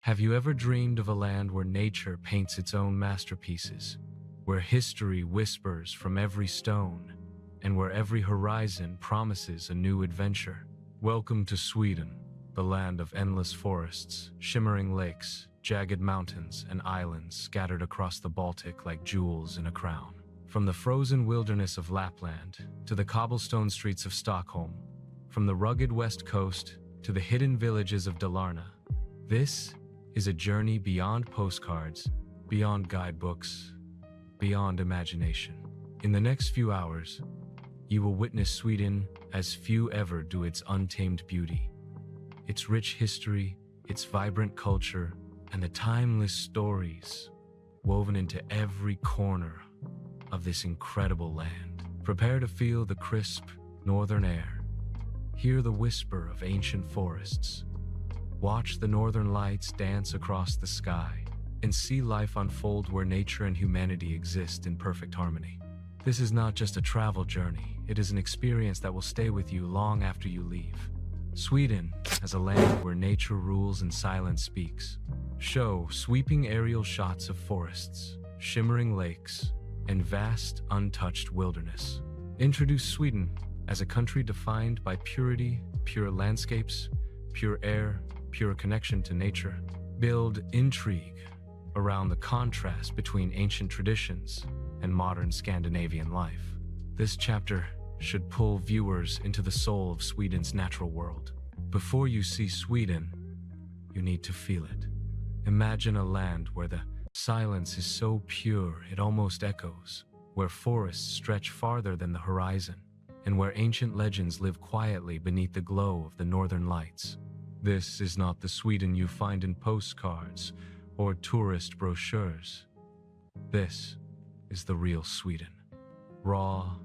Have you ever dreamed of a land where nature paints its own masterpieces, where history whispers from every stone, and where every horizon promises a new adventure? Welcome to Sweden, the land of endless forests, shimmering lakes, jagged mountains, and islands scattered across the Baltic like jewels in a crown. From the frozen wilderness of Lapland to the cobblestone streets of Stockholm, from the rugged west coast to the hidden villages of Dalarna, this is a journey beyond postcards, beyond guidebooks, beyond imagination. In the next few hours, you will witness Sweden as few ever do: its untamed beauty, its rich history, its vibrant culture, and the timeless stories woven into every corner of this incredible land. Prepare to feel the crisp northern air, hear the whisper of ancient forests, watch the northern lights dance across the sky, and see life unfold where nature and humanity exist in perfect harmony. This is not just a travel journey, it is an experience that will stay with you long after you leave. Sweden, as a land where nature rules and silence speaks, show sweeping aerial shots of forests, shimmering lakes, and vast, untouched wilderness. Introduce Sweden as a country defined by purity, pure landscapes, pure air, pure connection to nature. Build intrigue around the contrast between ancient traditions and modern Scandinavian life. This chapter should pull viewers into the soul of Sweden's natural world. Before you see Sweden, you need to feel it. Imagine a land where the silence is so pure it almost echoes, where forests stretch farther than the horizon, and where ancient legends live quietly beneath the glow of the northern lights. This is not the Sweden you find in postcards or tourist brochures. This is the real Sweden, raw,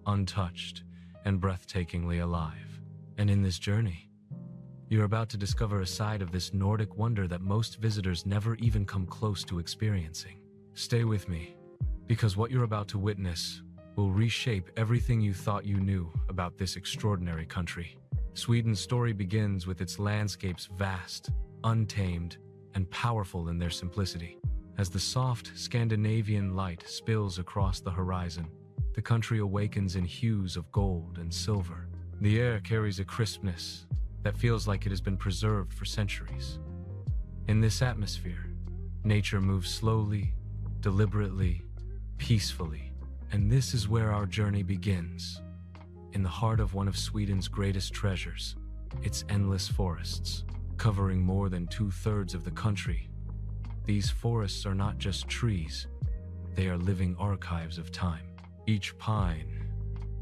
untouched, and breathtakingly alive. And in this journey, you're about to discover a side of this Nordic wonder that most visitors never even come close to experiencing. Stay with me, because what you're about to witness will reshape everything you thought you knew about this extraordinary country. Sweden's story begins with its landscapes vast, untamed, and powerful in their simplicity. As the soft Scandinavian light spills across the horizon, the country awakens in hues of gold and silver. The air carries a crispness that feels like it has been preserved for centuries. In this atmosphere, nature moves slowly, deliberately, peacefully, and this is where our journey begins. In the heart of one of Sweden's greatest treasures, its endless forests, covering more than 2/3 of the country. These forests are not just trees, they are living archives of time. Each pine,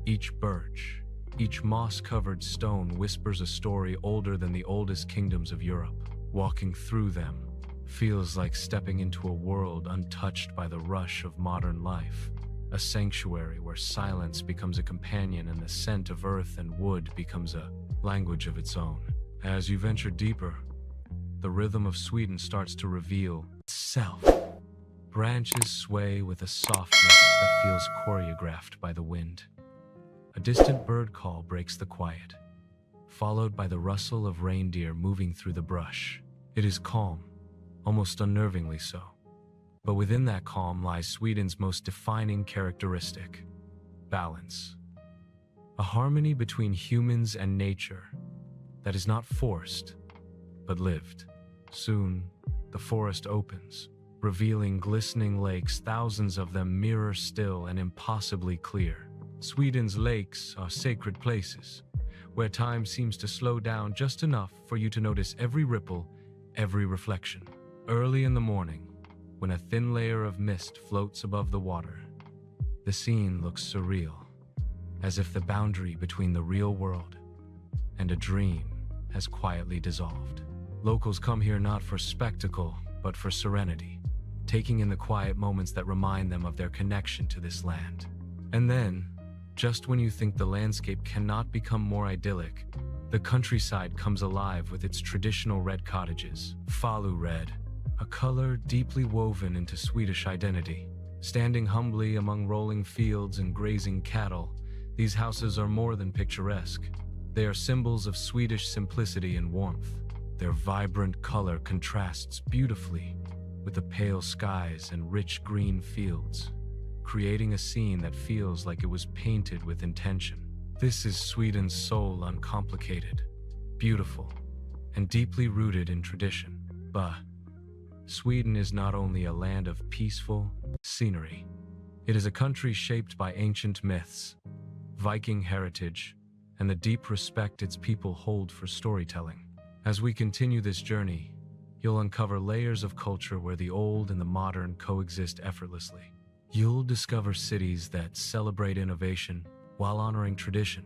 each birch, each moss-covered stone whispers a story older than the oldest kingdoms of Europe. Walking through them feels like stepping into a world untouched by the rush of modern life. A sanctuary where silence becomes a companion and the scent of earth and wood becomes a language of its own. As you venture deeper, the rhythm of Sweden starts to reveal itself. Branches sway with a softness that feels choreographed by the wind. A distant bird call breaks the quiet, followed by the rustle of reindeer moving through the brush. It is calm, almost unnervingly so. But within that calm lies Sweden's most defining characteristic: balance. A harmony between humans and nature that is not forced, but lived. Soon, the forest opens, revealing glistening lakes, thousands of them mirror still and impossibly clear. Sweden's lakes are sacred places, where time seems to slow down just enough for you to notice every ripple, every reflection. Early in the morning, when a thin layer of mist floats above the water, the scene looks surreal, as if the boundary between the real world and a dream has quietly dissolved. Locals come here not for spectacle, but for serenity, taking in the quiet moments that remind them of their connection to this land. And then, just when you think the landscape cannot become more idyllic, the countryside comes alive with its traditional red cottages. Falu red, a color deeply woven into Swedish identity. Standing humbly among rolling fields and grazing cattle, these houses are more than picturesque. They are symbols of Swedish simplicity and warmth. Their vibrant color contrasts beautifully with the pale skies and rich green fields, creating a scene that feels like it was painted with intention. This is Sweden's soul, uncomplicated, beautiful, and deeply rooted in tradition. But Sweden is not only a land of peaceful scenery. It is a country shaped by ancient myths, Viking heritage, and the deep respect its people hold for storytelling. As we continue this journey, you'll uncover layers of culture where the old and the modern coexist effortlessly. You'll discover cities that celebrate innovation while honoring tradition,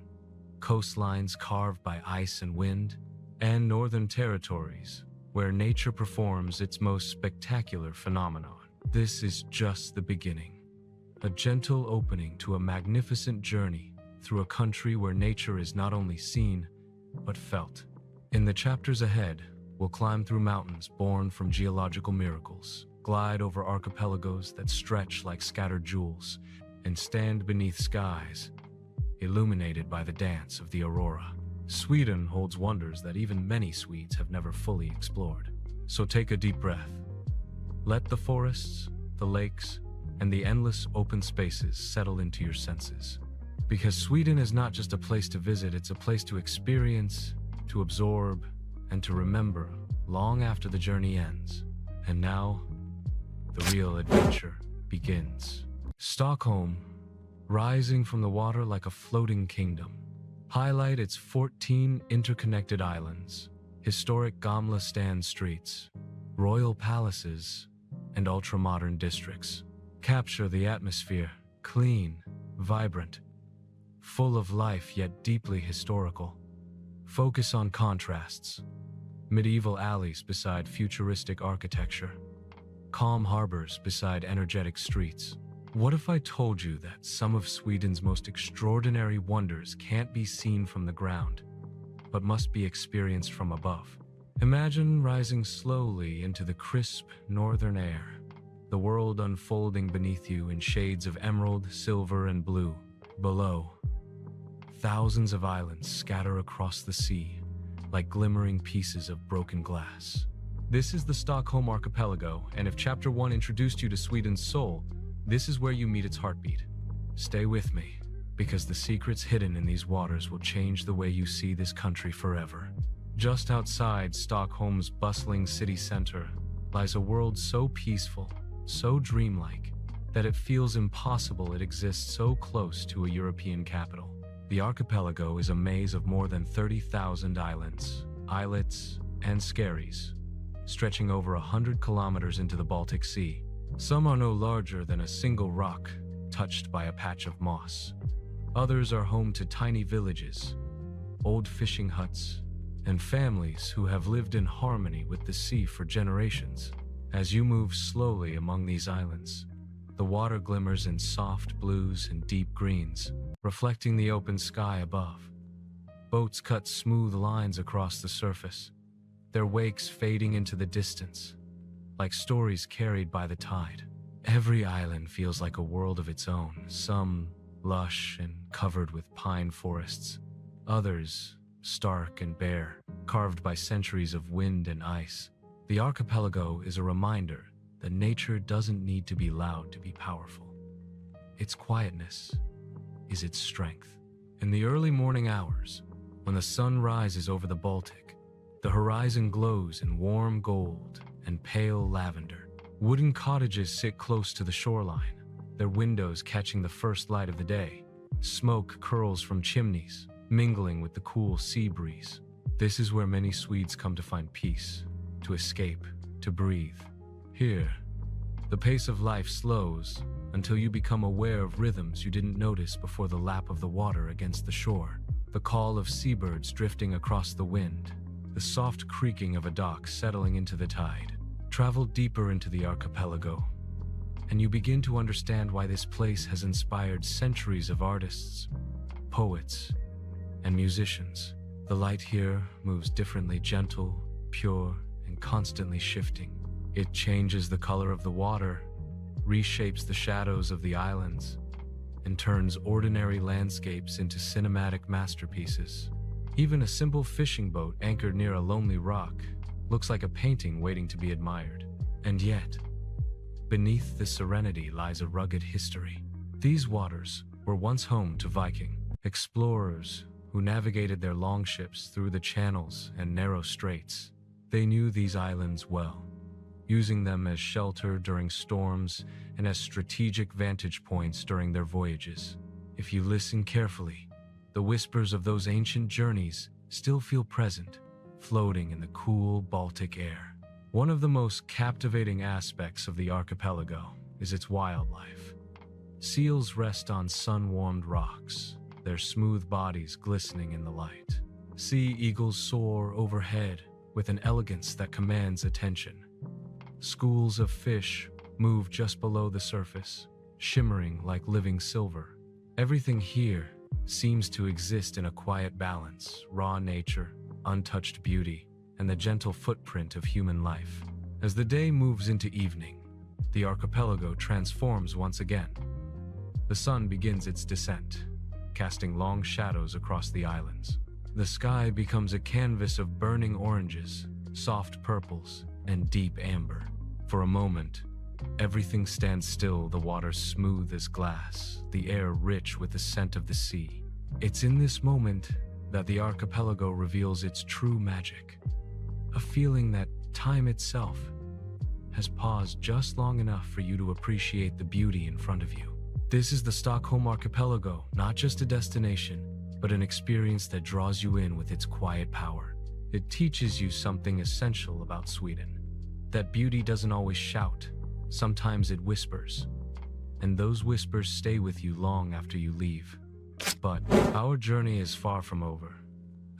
coastlines carved by ice and wind, and northern territories where nature performs its most spectacular phenomenon. This is just the beginning, a gentle opening to a magnificent journey through a country where nature is not only seen, but felt. In the chapters ahead, we'll climb through mountains born from geological miracles, glide over archipelagos that stretch like scattered jewels, and stand beneath skies illuminated by the dance of the aurora. Sweden holds wonders that even many Swedes have never fully explored. So take a deep breath. Let the forests, the lakes, and the endless open spaces settle into your senses. Because Sweden is not just a place to visit, it's a place to experience, to absorb, and to remember long after the journey ends. And now, the real adventure begins. Stockholm, rising from the water like a floating kingdom, highlight its 14 interconnected islands, historic Gamla Stan streets, royal palaces, and ultra-modern districts. Capture the atmosphere, clean, vibrant, full of life yet deeply historical. Focus on contrasts, medieval alleys beside futuristic architecture, calm harbors beside energetic streets. What if I told you that some of Sweden's most extraordinary wonders can't be seen from the ground, but must be experienced from above? Imagine rising slowly into the crisp northern air, the world unfolding beneath you in shades of emerald, silver, and blue. Below, thousands of islands scatter across the sea like glimmering pieces of broken glass. This is the Stockholm Archipelago, and if Chapter 1 introduced you to Sweden's soul, this is where you meet its heartbeat. Stay with me, because the secrets hidden in these waters will change the way you see this country forever. Just outside Stockholm's bustling city center lies a world so peaceful, so dreamlike, that it feels impossible it exists so close to a European capital. The archipelago is a maze of more than 30,000 islands, islets, and skerries, stretching over 100 kilometers into the Baltic Sea. Some are no larger than a single rock touched by a patch of moss. Others are home to tiny villages, old fishing huts, and families who have lived in harmony with the sea for generations. As you move slowly among these islands, the water glimmers in soft blues and deep greens, reflecting the open sky above. Boats cut smooth lines across the surface, their wakes fading into the distance, like stories carried by the tide. Every island feels like a world of its own, some lush and covered with pine forests, others stark and bare, carved by centuries of wind and ice. The archipelago is a reminder that nature doesn't need to be loud to be powerful. Its quietness is its strength. In the early morning hours, when the sun rises over the Baltic, the horizon glows in warm gold and pale lavender. Wooden cottages sit close to the shoreline, their windows catching the first light of the day. Smoke curls from chimneys, mingling with the cool sea breeze. This is where many Swedes come to find peace, to escape, to breathe. Here, the pace of life slows until you become aware of rhythms you didn't notice before the lap of the water against the shore, the call of seabirds drifting across the wind, the soft creaking of a dock settling into the tide. Travel deeper into the archipelago, and you begin to understand why this place has inspired centuries of artists, poets, and musicians. The light here moves differently, gentle, pure, and constantly shifting. It changes the color of the water, reshapes the shadows of the islands, and turns ordinary landscapes into cinematic masterpieces. Even a simple fishing boat anchored near a lonely rock looks like a painting waiting to be admired. And yet, beneath this serenity lies a rugged history. These waters were once home to Viking explorers who navigated their longships through the channels and narrow straits. They knew these islands well, using them as shelter during storms and as strategic vantage points during their voyages. If you listen carefully, the whispers of those ancient journeys still feel present, floating in the cool Baltic air. One of the most captivating aspects of the archipelago is its wildlife. Seals rest on sun-warmed rocks, their smooth bodies glistening in the light. Sea eagles soar overhead with an elegance that commands attention. Schools of fish move just below the surface, shimmering like living silver. Everything here seems to exist in a quiet balance: raw nature, untouched beauty, and the gentle footprint of human life. As the day moves into evening, the archipelago transforms once again. The sun begins its descent, casting long shadows across the islands. The sky becomes a canvas of burning oranges, soft purples, and deep amber. For a moment, everything stands still, the water smooth as glass, the air rich with the scent of the sea. It's in this moment that the archipelago reveals its true magic, a feeling that time itself has paused just long enough for you to appreciate the beauty in front of you. This is the Stockholm archipelago, not just a destination, but an experience that draws you in with its quiet power. It teaches you something essential about Sweden, that beauty doesn't always shout, sometimes it whispers, and those whispers stay with you long after you leave. But our journey is far from over.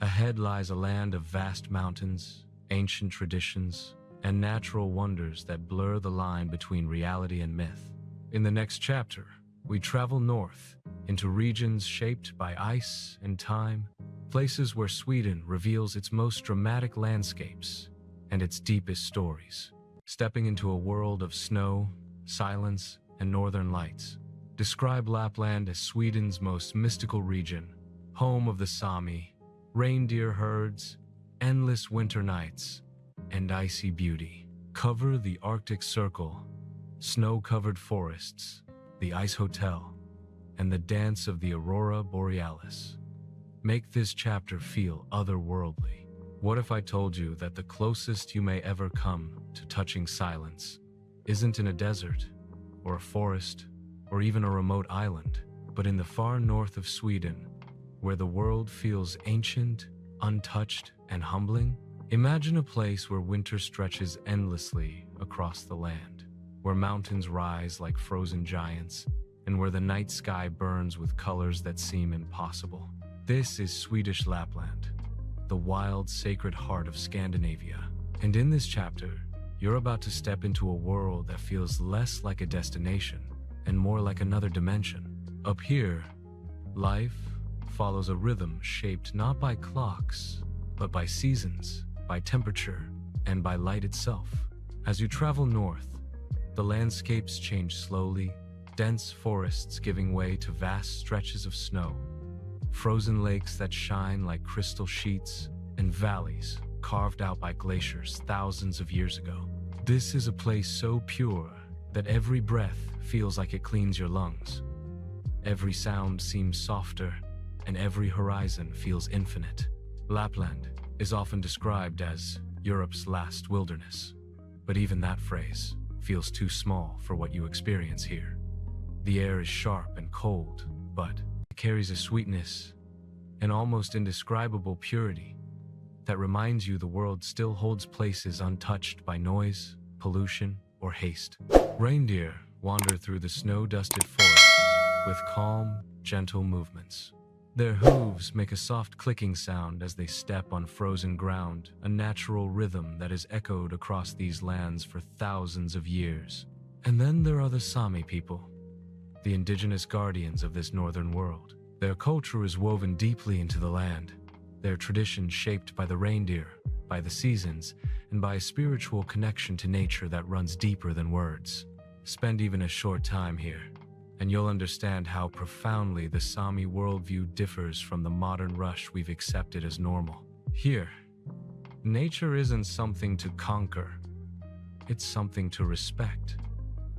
Ahead lies a land of vast mountains, ancient traditions, and natural wonders that blur the line between reality and myth. In the next chapter, we travel north into regions shaped by ice and time, places where Sweden reveals its most dramatic landscapes and its deepest stories. Stepping into a world of snow, silence, and northern lights. Describe Lapland as Sweden's most mystical region, home of the Sami, reindeer herds, endless winter nights, and icy beauty. Cover the Arctic Circle, snow-covered forests, the Ice Hotel, and the dance of the Aurora Borealis. Make this chapter feel otherworldly. What if I told you that the closest you may ever come to touching silence isn't in a desert, or a forest, or even a remote island, but in the far north of Sweden, where the world feels ancient, untouched, and humbling? Imagine a place where winter stretches endlessly across the land, where mountains rise like frozen giants, and where the night sky burns with colors that seem impossible. This is Swedish Lapland, the wild, sacred heart of Scandinavia. And in this chapter, you're about to step into a world that feels less like a destination and more like another dimension. Up here, life follows a rhythm shaped not by clocks, but by seasons, by temperature, and by light itself. As you travel north, the landscapes change slowly, dense forests giving way to vast stretches of snow, frozen lakes that shine like crystal sheets, and valleys carved out by glaciers thousands of years ago. This is a place so pure that every breath feels like it cleans your lungs. Every sound seems softer, and every horizon feels infinite. Lapland is often described as Europe's last wilderness, but even that phrase feels too small for what you experience here. The air is sharp and cold, but it carries a sweetness, an almost indescribable purity that reminds you the world still holds places untouched by noise, pollution, or haste. Reindeer wander through the snow-dusted forests with calm, gentle movements. Their hooves make a soft clicking sound as they step on frozen ground, a natural rhythm that has echoed across these lands for thousands of years. And then there are the Sami people, the indigenous guardians of this northern world. Their culture is woven deeply into the land, their traditions shaped by the reindeer, by the seasons, and by a spiritual connection to nature that runs deeper than words. Spend even a short time here, and you'll understand how profoundly the Sami worldview differs from the modern rush we've accepted as normal. Here, Nature isn't something to conquer. It's something to respect,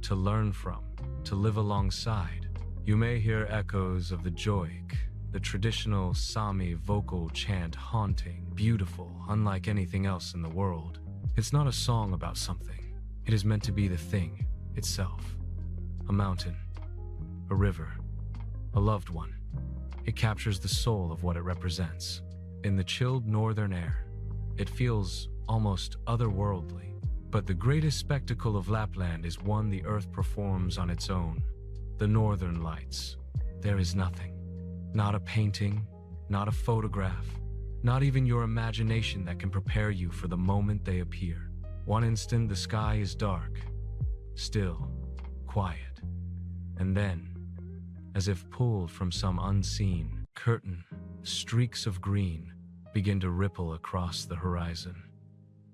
to learn from, to live alongside. You may hear echoes of the joik, the traditional Sami vocal chant, haunting, beautiful, unlike anything else in the world. It's not a song about something. It is meant to be the thing itself. A mountain, a river, a loved one. It captures the soul of what it represents. In the chilled northern air, it feels almost otherworldly. But the greatest spectacle of Lapland is one the earth performs on its own. The northern lights. There is nothing. Not a painting, not a photograph, not even your imagination that can prepare you for the moment they appear. One instant the sky is dark, still, quiet. And then, as if pulled from some unseen curtain, streaks of green begin to ripple across the horizon.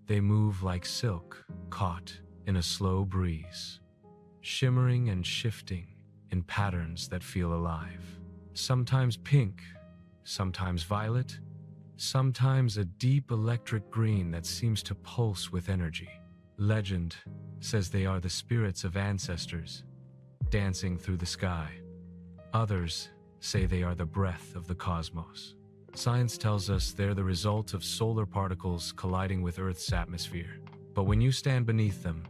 They move like silk caught in a slow breeze, shimmering and shifting in patterns that feel alive. Sometimes pink, sometimes violet, sometimes a deep electric green that seems to pulse with energy. Legend says they are the spirits of ancestors dancing through the sky. Others say they are the breath of the cosmos. Science tells us they're the result of solar particles colliding with Earth's atmosphere. But when you stand beneath them,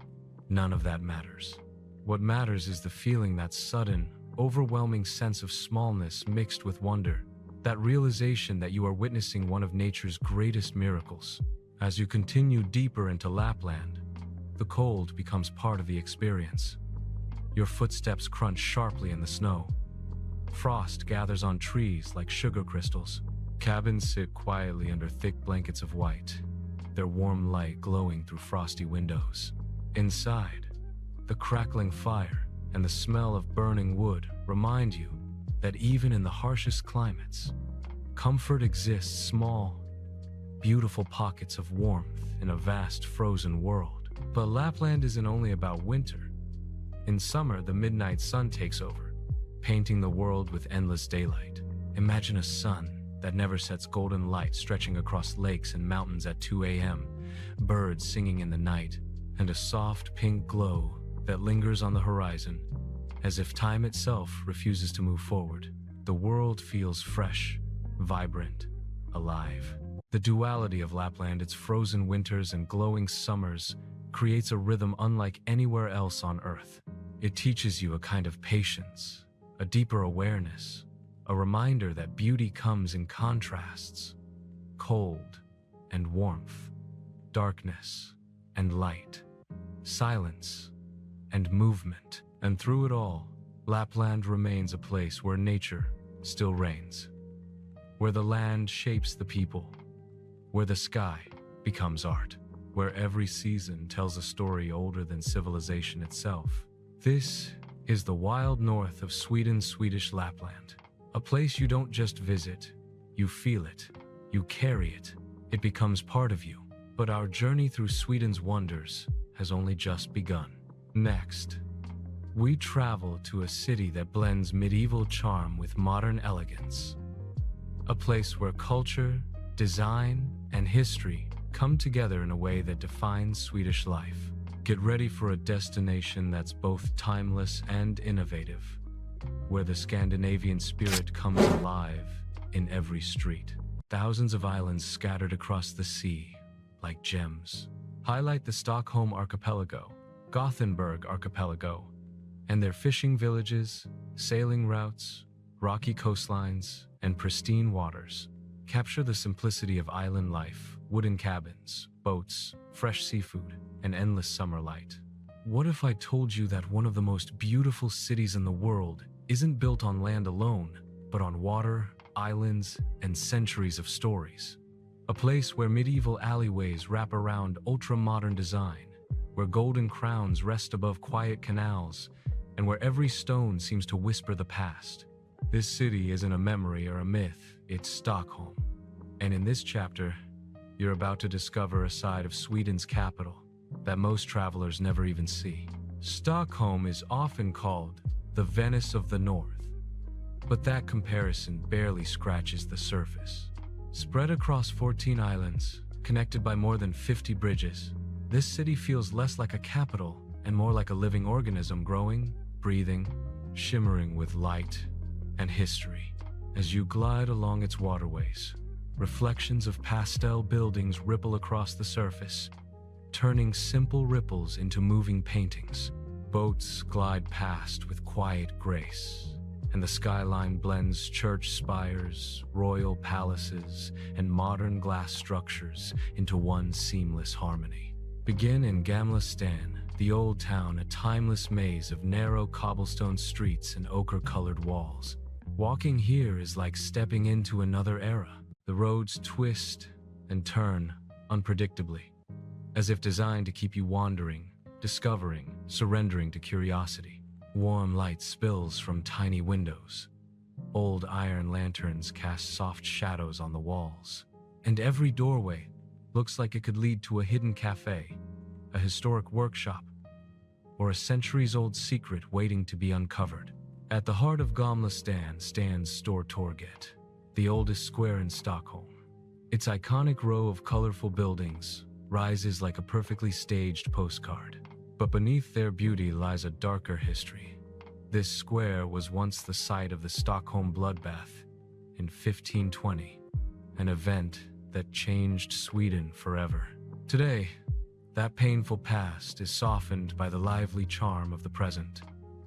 none of that matters. What matters is the feeling, that sudden, overwhelming sense of smallness mixed with wonder, that realization that you are witnessing one of nature's greatest miracles. As you continue deeper into Lapland, the cold becomes part of the experience. Your footsteps crunch sharply in the snow. Frost gathers on trees like sugar crystals. Cabins sit quietly under thick blankets of white, their warm light glowing through frosty windows. Inside, the crackling fire and the smell of burning wood remind you that even in the harshest climates, comfort exists. Small, beautiful pockets of warmth in a vast frozen world. But Lapland isn't only about winter. In summer, the midnight sun takes over, painting the world with endless daylight. Imagine a sun that never sets, golden light stretching across lakes and mountains at 2 a.m., birds singing in the night, and a soft pink glow that lingers on the horizon, as if time itself refuses to move forward. The world feels fresh, vibrant, alive. The duality of Lapland, its frozen winters and glowing summers, creates a rhythm unlike anywhere else on Earth. It teaches you a kind of patience, a deeper awareness, a reminder that beauty comes in contrasts: cold and warmth, darkness and light, silence and movement. And through it all, Lapland remains a place where nature still reigns, where the land shapes the people, where the sky becomes art, where every season tells a story older than civilization itself. This is the wild north of Sweden's Swedish Lapland. A place you don't just visit, you feel it, you carry it, it becomes part of you. But our journey through Sweden's wonders has only just begun. Next, we travel to a city that blends medieval charm with modern elegance. A place where culture, design, and history come together in a way that defines Swedish life. Get ready for a destination that's both timeless and innovative, where the Scandinavian spirit comes alive in every street. Thousands of islands scattered across the sea, like gems, highlight the Stockholm Archipelago, Gothenburg Archipelago, and their fishing villages, sailing routes, rocky coastlines, and pristine waters capture the simplicity of island life: wooden cabins, boats, fresh seafood, and endless summer light. What if I told you that one of the most beautiful cities in the world isn't built on land alone, but on water, islands, and centuries of stories? A place where medieval alleyways wrap around ultra-modern design, where golden crowns rest above quiet canals, and where every stone seems to whisper the past. This city isn't a memory or a myth, it's Stockholm. And in this chapter, you're about to discover a side of Sweden's capital that most travelers never even see. Stockholm is often called the Venice of the North, but that comparison barely scratches the surface. Spread across 14 islands, connected by more than 50 bridges. This city feels less like a capital and more like a living organism growing, breathing, shimmering with light and history. As you glide along its waterways, reflections of pastel buildings ripple across the surface, turning simple ripples into moving paintings. Boats glide past with quiet grace, and the skyline blends church spires, royal palaces, and modern glass structures into one seamless harmony. Begin in Gamla Stan, the old town, a timeless maze of narrow cobblestone streets and ochre-colored walls. Walking here is like stepping into another era. The roads twist and turn unpredictably, as if designed to keep you wandering, discovering, surrendering to curiosity. Warm light spills from tiny windows. Old iron lanterns cast soft shadows on the walls, and every doorway looks like it could lead to a hidden cafe, a historic workshop, or a centuries-old secret waiting to be uncovered. At the heart of Gamla Stan stands Stortorget, the oldest square in Stockholm. Its iconic row of colorful buildings rises like a perfectly staged postcard. But beneath their beauty lies a darker history. This square was once the site of the Stockholm bloodbath in 1520, an event that changed Sweden forever. Today, that painful past is softened by the lively charm of the present.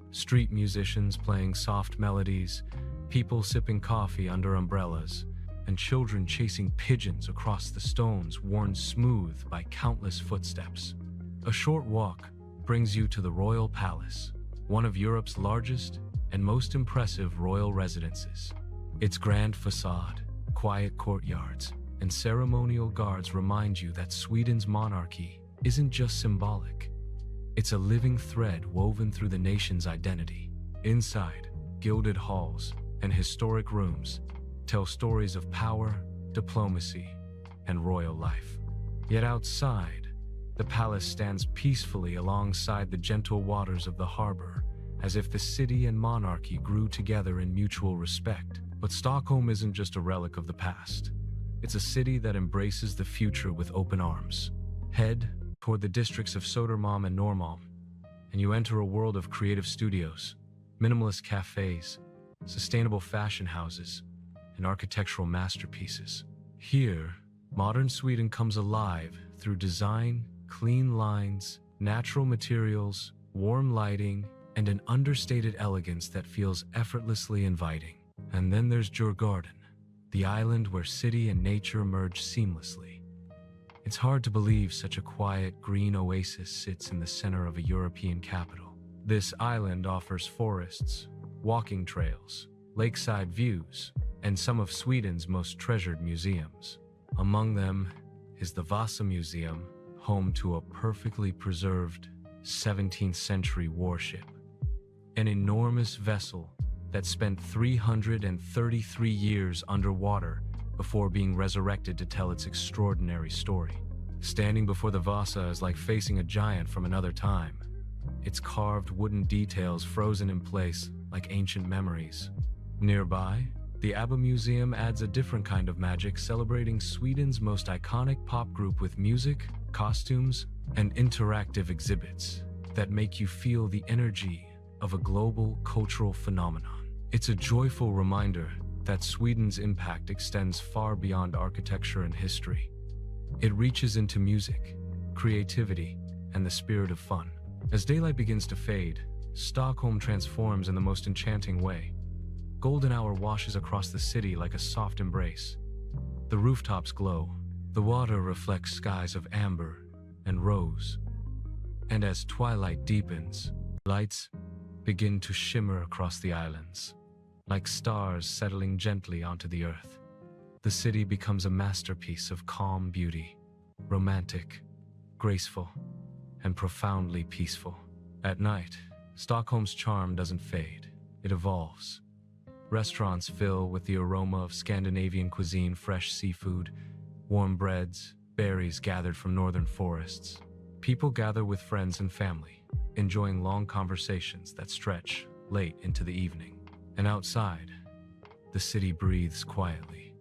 Street musicians playing soft melodies, people sipping coffee under umbrellas, and children chasing pigeons across the stones worn smooth by countless footsteps. A short walk brings you to the Royal Palace, one of Europe's largest and most impressive royal residences. Its grand facade, quiet courtyards, and ceremonial guards remind you that Sweden's monarchy isn't just symbolic. It's a living thread woven through the nation's identity. Inside, gilded halls and historic rooms tell stories of power, diplomacy, and royal life. Yet outside, the palace stands peacefully alongside the gentle waters of the harbor, as if the city and monarchy grew together in mutual respect. But Stockholm isn't just a relic of the past. It's a city that embraces the future with open arms. Head toward the districts of Södermalm and Norrmalm, and you enter a world of creative studios, minimalist cafes, sustainable fashion houses, and architectural masterpieces. Here, modern Sweden comes alive through design, clean lines, natural materials, warm lighting, and an understated elegance that feels effortlessly inviting. And then there's Djurgården, the island where city and nature merge seamlessly. It's hard to believe such a quiet, green oasis sits in the center of a European capital. This island offers forests, walking trails, lakeside views, and some of Sweden's most treasured museums. Among them is the Vasa Museum, home to a perfectly preserved 17th century warship, an enormous vessel that spent 333 years underwater before being resurrected to tell its extraordinary story. Standing before the Vasa is like facing a giant from another time, its carved wooden details frozen in place like ancient memories. Nearby, the ABBA Museum adds a different kind of magic, celebrating Sweden's most iconic pop group with music, costumes, and interactive exhibits that make you feel the energy of a global cultural phenomenon. It's a joyful reminder that Sweden's impact extends far beyond architecture and history. It reaches into music, creativity, and the spirit of fun. As daylight begins to fade, Stockholm transforms in the most enchanting way. Golden hour washes across the city like a soft embrace. The rooftops glow. The water reflects skies of amber and rose. And as twilight deepens, lights begin to shimmer across the islands, like stars settling gently onto the earth. The city becomes a masterpiece of calm beauty, romantic, graceful, and profoundly peaceful. At night, Stockholm's charm doesn't fade, it evolves. Restaurants fill with the aroma of Scandinavian cuisine, fresh seafood, warm breads, berries gathered from northern forests. People gather with friends and family, enjoying long conversations that stretch late into the evening. And outside, the city breathes quietly.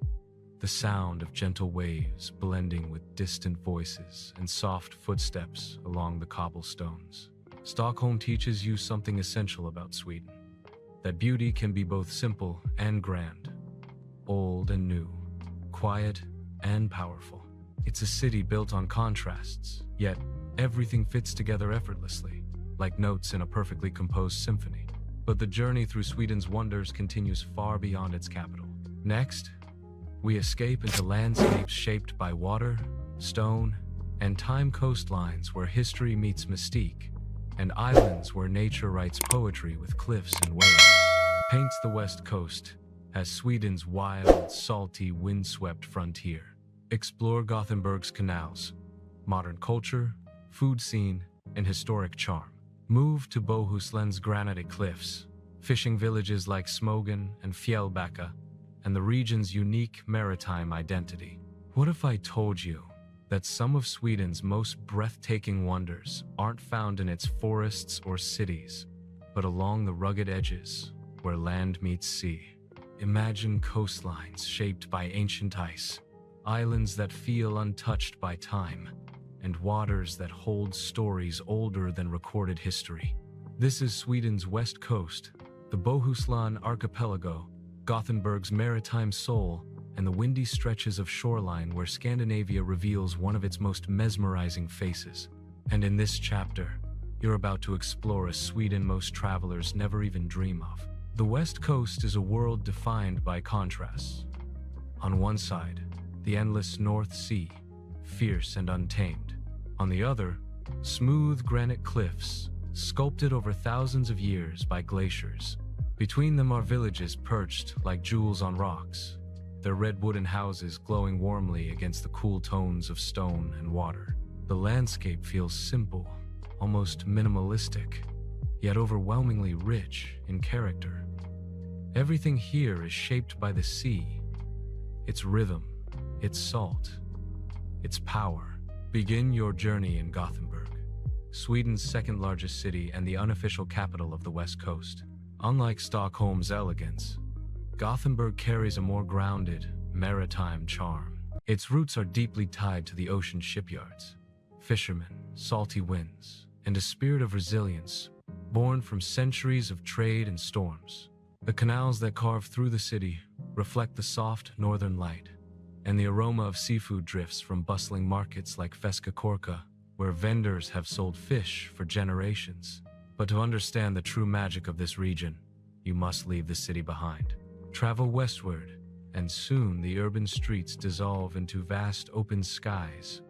the sound of gentle waves blending with distant voices and soft footsteps along the cobblestones. Stockholm teaches you something essential about Sweden, that beauty can be both simple and grand, old and new, quiet and powerful. It's a city built on contrasts, yet everything fits together effortlessly, like notes in a perfectly composed symphony. But the journey through Sweden's wonders continues far beyond its capital. Next, we escape into landscapes shaped by water, stone, and time, coastlines where history meets mystique, and islands where nature writes poetry with cliffs and waves. Paints the west coast as Sweden's wild, salty, windswept frontier. Explore Gothenburg's canals, modern culture, food scene, and historic charm. Move to Bohuslän's granitic cliffs, fishing villages like Smogen and Fjällbacka, and the region's unique maritime identity. What if I told you that some of Sweden's most breathtaking wonders aren't found in its forests or cities, but along the rugged edges where land meets sea? Imagine coastlines shaped by ancient ice, islands that feel untouched by time, and waters that hold stories older than recorded history. This is Sweden's west coast, the Bohuslän archipelago, Gothenburg's maritime soul, and the windy stretches of shoreline where Scandinavia reveals one of its most mesmerizing faces. And in this chapter, you're about to explore a Sweden most travelers never even dream of. The west coast is a world defined by contrasts. On one side, the endless North Sea, fierce and untamed. On the other, smooth granite cliffs, sculpted over thousands of years by glaciers. Between them are villages perched like jewels on rocks, their red wooden houses glowing warmly against the cool tones of stone and water. The landscape feels simple, almost minimalistic, yet overwhelmingly rich in character. Everything here is shaped by the sea, its rhythm, its salt, its power. Begin your journey in Gothenburg, Sweden's second largest city and the unofficial capital of the west coast. Unlike Stockholm's elegance, Gothenburg carries a more grounded, maritime charm. Its roots are deeply tied to the ocean shipyards, fishermen, salty winds, and a spirit of resilience born from centuries of trade and storms. The canals that carve through the city reflect the soft northern light, and the aroma of seafood drifts from bustling markets like Korka, where vendors have sold fish for generations. But to understand the true magic of this region, you must leave the city behind. Travel westward, and soon the urban streets dissolve into vast open skies,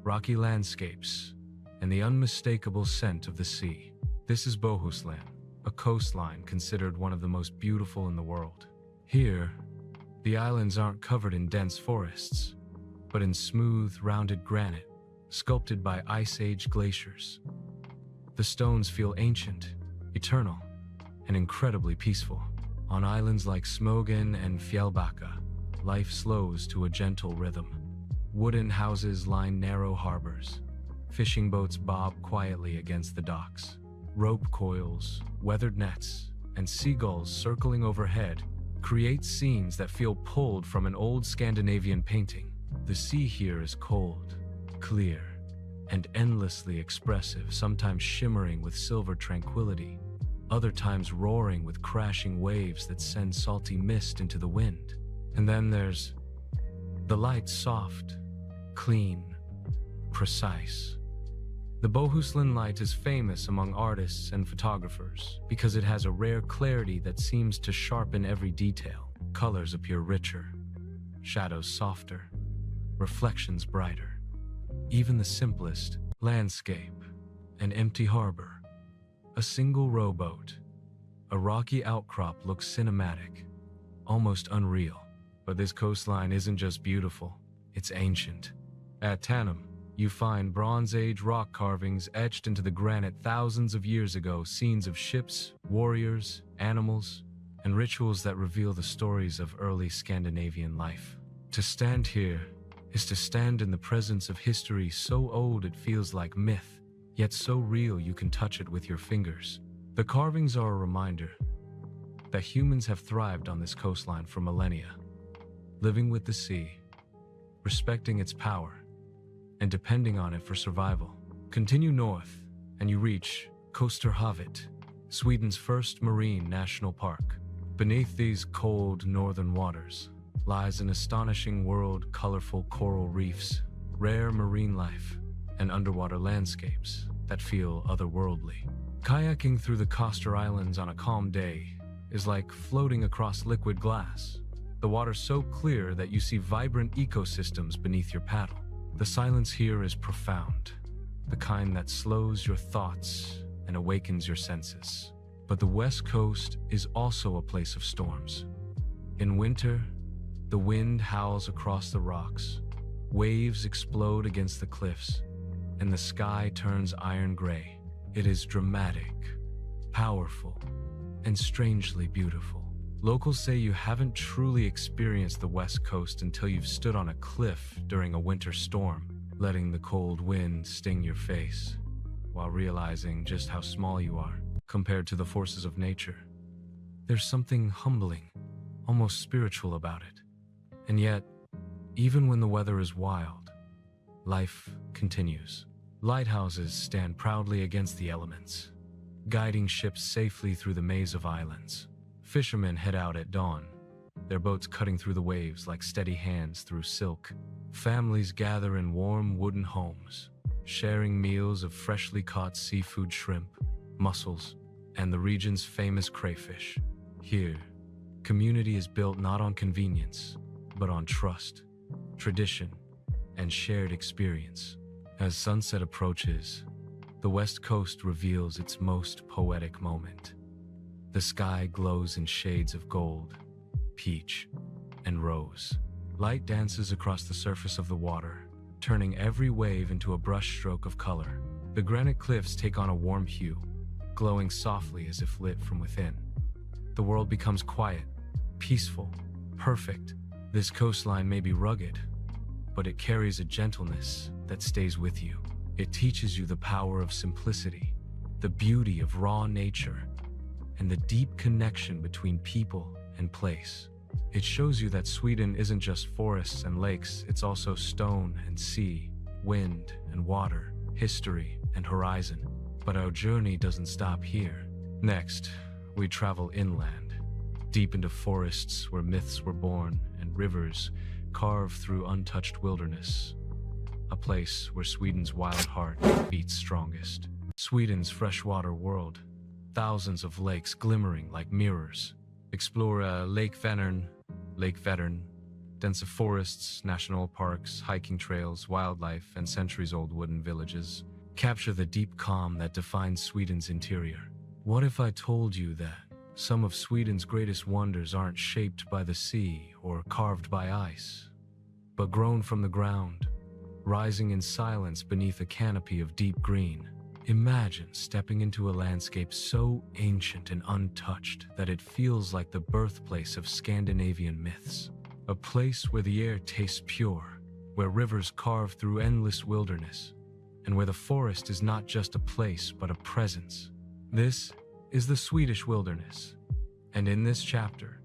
rocky landscapes, and the unmistakable scent of the sea. This is Bohuslän, a coastline considered one of the most beautiful in the world. Here, the islands aren't covered in dense forests, but in smooth, rounded granite, sculpted by Ice Age glaciers. The stones feel ancient, eternal, and incredibly peaceful. On islands like Smogen and Fjällbacka, life slows to a gentle rhythm. Wooden houses line narrow harbors. Fishing boats bob quietly against the docks. Rope coils, weathered nets, and seagulls circling overhead create scenes that feel pulled from an old Scandinavian painting. The sea here is cold, clear, and endlessly expressive, sometimes shimmering with silver tranquility, other times roaring with crashing waves that send salty mist into the wind. And then there's the light, soft, clean, precise. The Bohuslän light is famous among artists and photographers because it has a rare clarity that seems to sharpen every detail. Colors appear richer, shadows softer, reflections brighter. Even the simplest landscape, an empty harbor, a single rowboat, a rocky outcrop looks cinematic, almost unreal. But this coastline isn't just beautiful, it's ancient. At Tanum, you find Bronze Age rock carvings etched into the granite thousands of years ago, scenes of ships, warriors, animals, and rituals that reveal the stories of early Scandinavian life. To stand here is to stand in the presence of history so old it feels like myth, yet so real you can touch it with your fingers. The carvings are a reminder that humans have thrived on this coastline for millennia, living with the sea, respecting its power, and depending on it for survival. Continue north, and you reach Kosterhavet, Sweden's first marine national park. Beneath these cold northern waters lies an astonishing world, colorful coral reefs, rare marine life, and underwater landscapes that feel otherworldly. Kayaking through the Koster Islands on a calm day is like floating across liquid glass. The water's so clear that you see vibrant ecosystems beneath your paddle. The silence here is profound, the kind that slows your thoughts and awakens your senses. But the West Coast is also a place of storms. In winter, the wind howls across the rocks, waves explode against the cliffs, and the sky turns iron gray. It is dramatic, powerful, and strangely beautiful. Locals say you haven't truly experienced the West Coast until you've stood on a cliff during a winter storm, letting the cold wind sting your face, while realizing just how small you are compared to the forces of nature. There's something humbling, almost spiritual about it. And yet, even when the weather is wild, life continues. Lighthouses stand proudly against the elements, guiding ships safely through the maze of islands. Fishermen head out at dawn, their boats cutting through the waves like steady hands through silk. Families gather in warm wooden homes, sharing meals of freshly caught seafood, shrimp, mussels, and the region's famous crayfish. Here, community is built not on convenience, but on trust, tradition, and shared experience. As sunset approaches, the West Coast reveals its most poetic moment. The sky glows in shades of gold, peach, and rose. Light dances across the surface of the water, turning every wave into a brushstroke of color. The granite cliffs take on a warm hue, glowing softly as if lit from within. The world becomes quiet, peaceful, perfect. This coastline may be rugged, but it carries a gentleness that stays with you. It teaches you the power of simplicity, the beauty of raw nature, and the deep connection between people and place. It shows you that Sweden isn't just forests and lakes, it's also stone and sea, wind and water, history and horizon. But our journey doesn't stop here. Next, we travel inland, deep into forests where myths were born and rivers carved through untouched wilderness. A place where Sweden's wild heart beats strongest. Sweden's freshwater world, thousands of lakes glimmering like mirrors. Explore Lake Vänern, dense forests, national parks, hiking trails, wildlife, and centuries-old wooden villages. Capture the deep calm that defines Sweden's interior. What if I told you that some of Sweden's greatest wonders aren't shaped by the sea or carved by ice, but grown from the ground, rising in silence beneath a canopy of deep green? Imagine stepping into a landscape so ancient and untouched that it feels like the birthplace of Scandinavian myths. A place where the air tastes pure, where rivers carve through endless wilderness, and where the forest is not just a place but a presence. This is the Swedish wilderness, and in this chapter,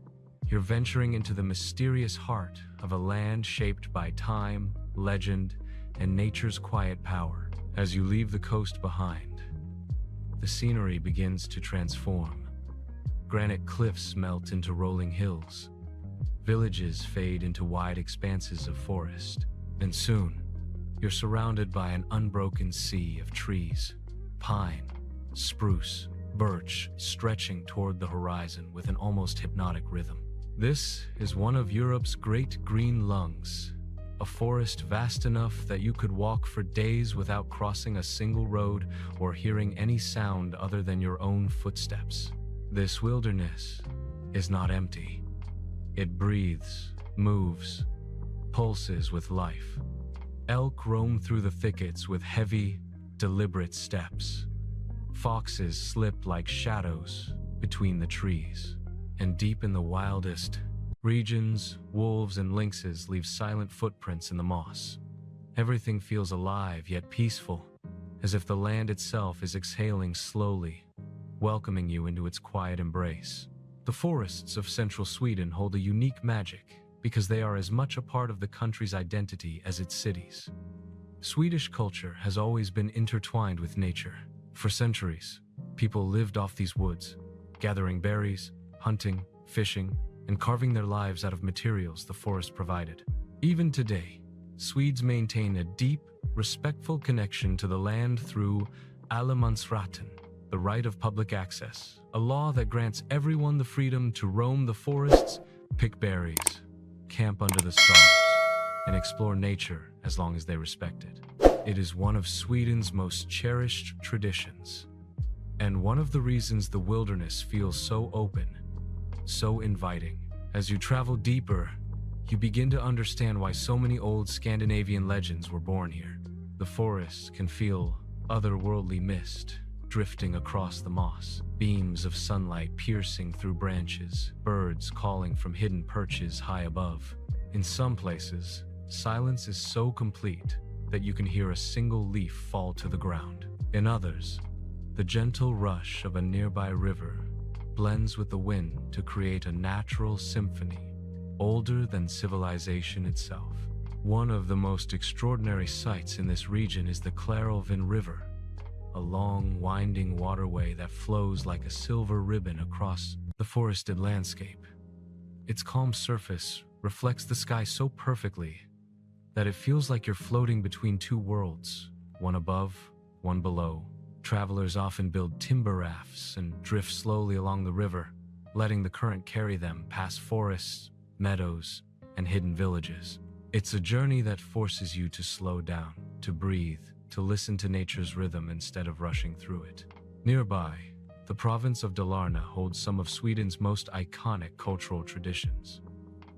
you're venturing into the mysterious heart of a land shaped by time, legend, and nature's quiet power. As you leave the coast behind, the scenery begins to transform. Granite cliffs melt into rolling hills. Villages fade into wide expanses of forest. And soon, you're surrounded by an unbroken sea of trees, pine, spruce, birch, stretching toward the horizon with an almost hypnotic rhythm. This is one of Europe's great green lungs, a forest vast enough that you could walk for days without crossing a single road or hearing any sound other than your own footsteps. This wilderness is not empty. It breathes, moves, pulses with life. Elk roam through the thickets with heavy, deliberate steps. Foxes slip like shadows between the trees. And deep in the wildest regions, wolves and lynxes leave silent footprints in the moss. Everything feels alive yet peaceful, as if the land itself is exhaling slowly, welcoming you into its quiet embrace. The forests of central Sweden hold a unique magic. because they are as much a part of the country's identity as its cities. Swedish culture has always been intertwined with nature. For centuries, people lived off these woods, gathering berries, hunting, fishing, and carving their lives out of materials the forest provided. Even today, Swedes maintain a deep, respectful connection to the land through allemansrätten, the right of public access, a law that grants everyone the freedom to roam the forests, pick berries, camp under the stars, and explore nature as long as they respect it. It is one of Sweden's most cherished traditions, and one of the reasons the wilderness feels so open, so inviting. As you travel deeper, you begin to understand why so many old Scandinavian legends were born here. The forests can feel otherworldly mist drifting across the moss, beams of sunlight piercing through branches, birds calling from hidden perches high above. In some places, silence is so complete that you can hear a single leaf fall to the ground. In others, the gentle rush of a nearby river blends with the wind to create a natural symphony, older than civilization itself. One of the most extraordinary sights in this region is the Klarälven River, a long, winding waterway that flows like a silver ribbon across the forested landscape. Its calm surface reflects the sky so perfectly that it feels like you're floating between two worlds, one above, one below. Travelers often build timber rafts and drift slowly along the river, letting the current carry them past forests, meadows, and hidden villages. It's a journey that forces you to slow down, to breathe, to listen to nature's rhythm instead of rushing through it. Nearby, the province of Dalarna holds some of Sweden's most iconic cultural traditions.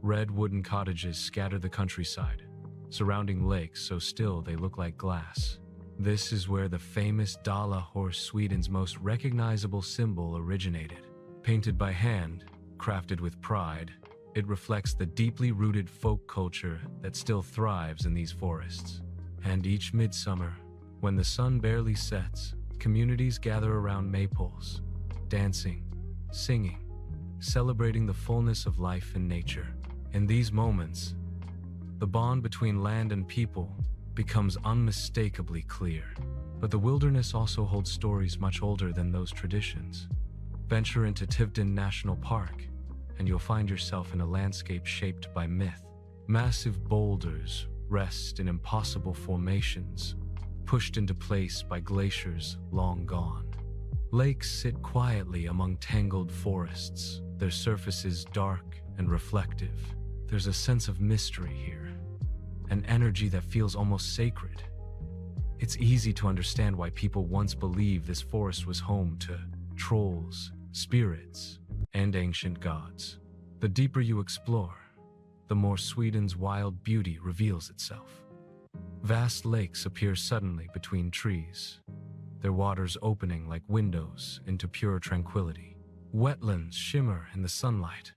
Red wooden cottages scatter the countryside, surrounding lakes so still they look like glass. This is where the famous Dala horse, Sweden's most recognizable symbol, originated. Painted by hand, crafted with pride, it reflects the deeply rooted folk culture that still thrives in these forests. And each midsummer, when the sun barely sets, communities gather around maypoles, dancing, singing, celebrating the fullness of life in nature. In these moments, the bond between land and people becomes unmistakably clear. But the wilderness also holds stories much older than those traditions. Venture into Tiveden National Park, and you'll find yourself in a landscape shaped by myth. Massive boulders rest in impossible formations, pushed into place by glaciers long gone. Lakes sit quietly among tangled forests, their surfaces dark and reflective. There's a sense of mystery here, an energy that feels almost sacred. It's easy to understand why people once believed this forest was home to trolls, spirits, and ancient gods. The deeper you explore, the more Sweden's wild beauty reveals itself. Vast lakes appear suddenly between trees, their waters opening like windows into pure tranquility. Wetlands shimmer in the sunlight,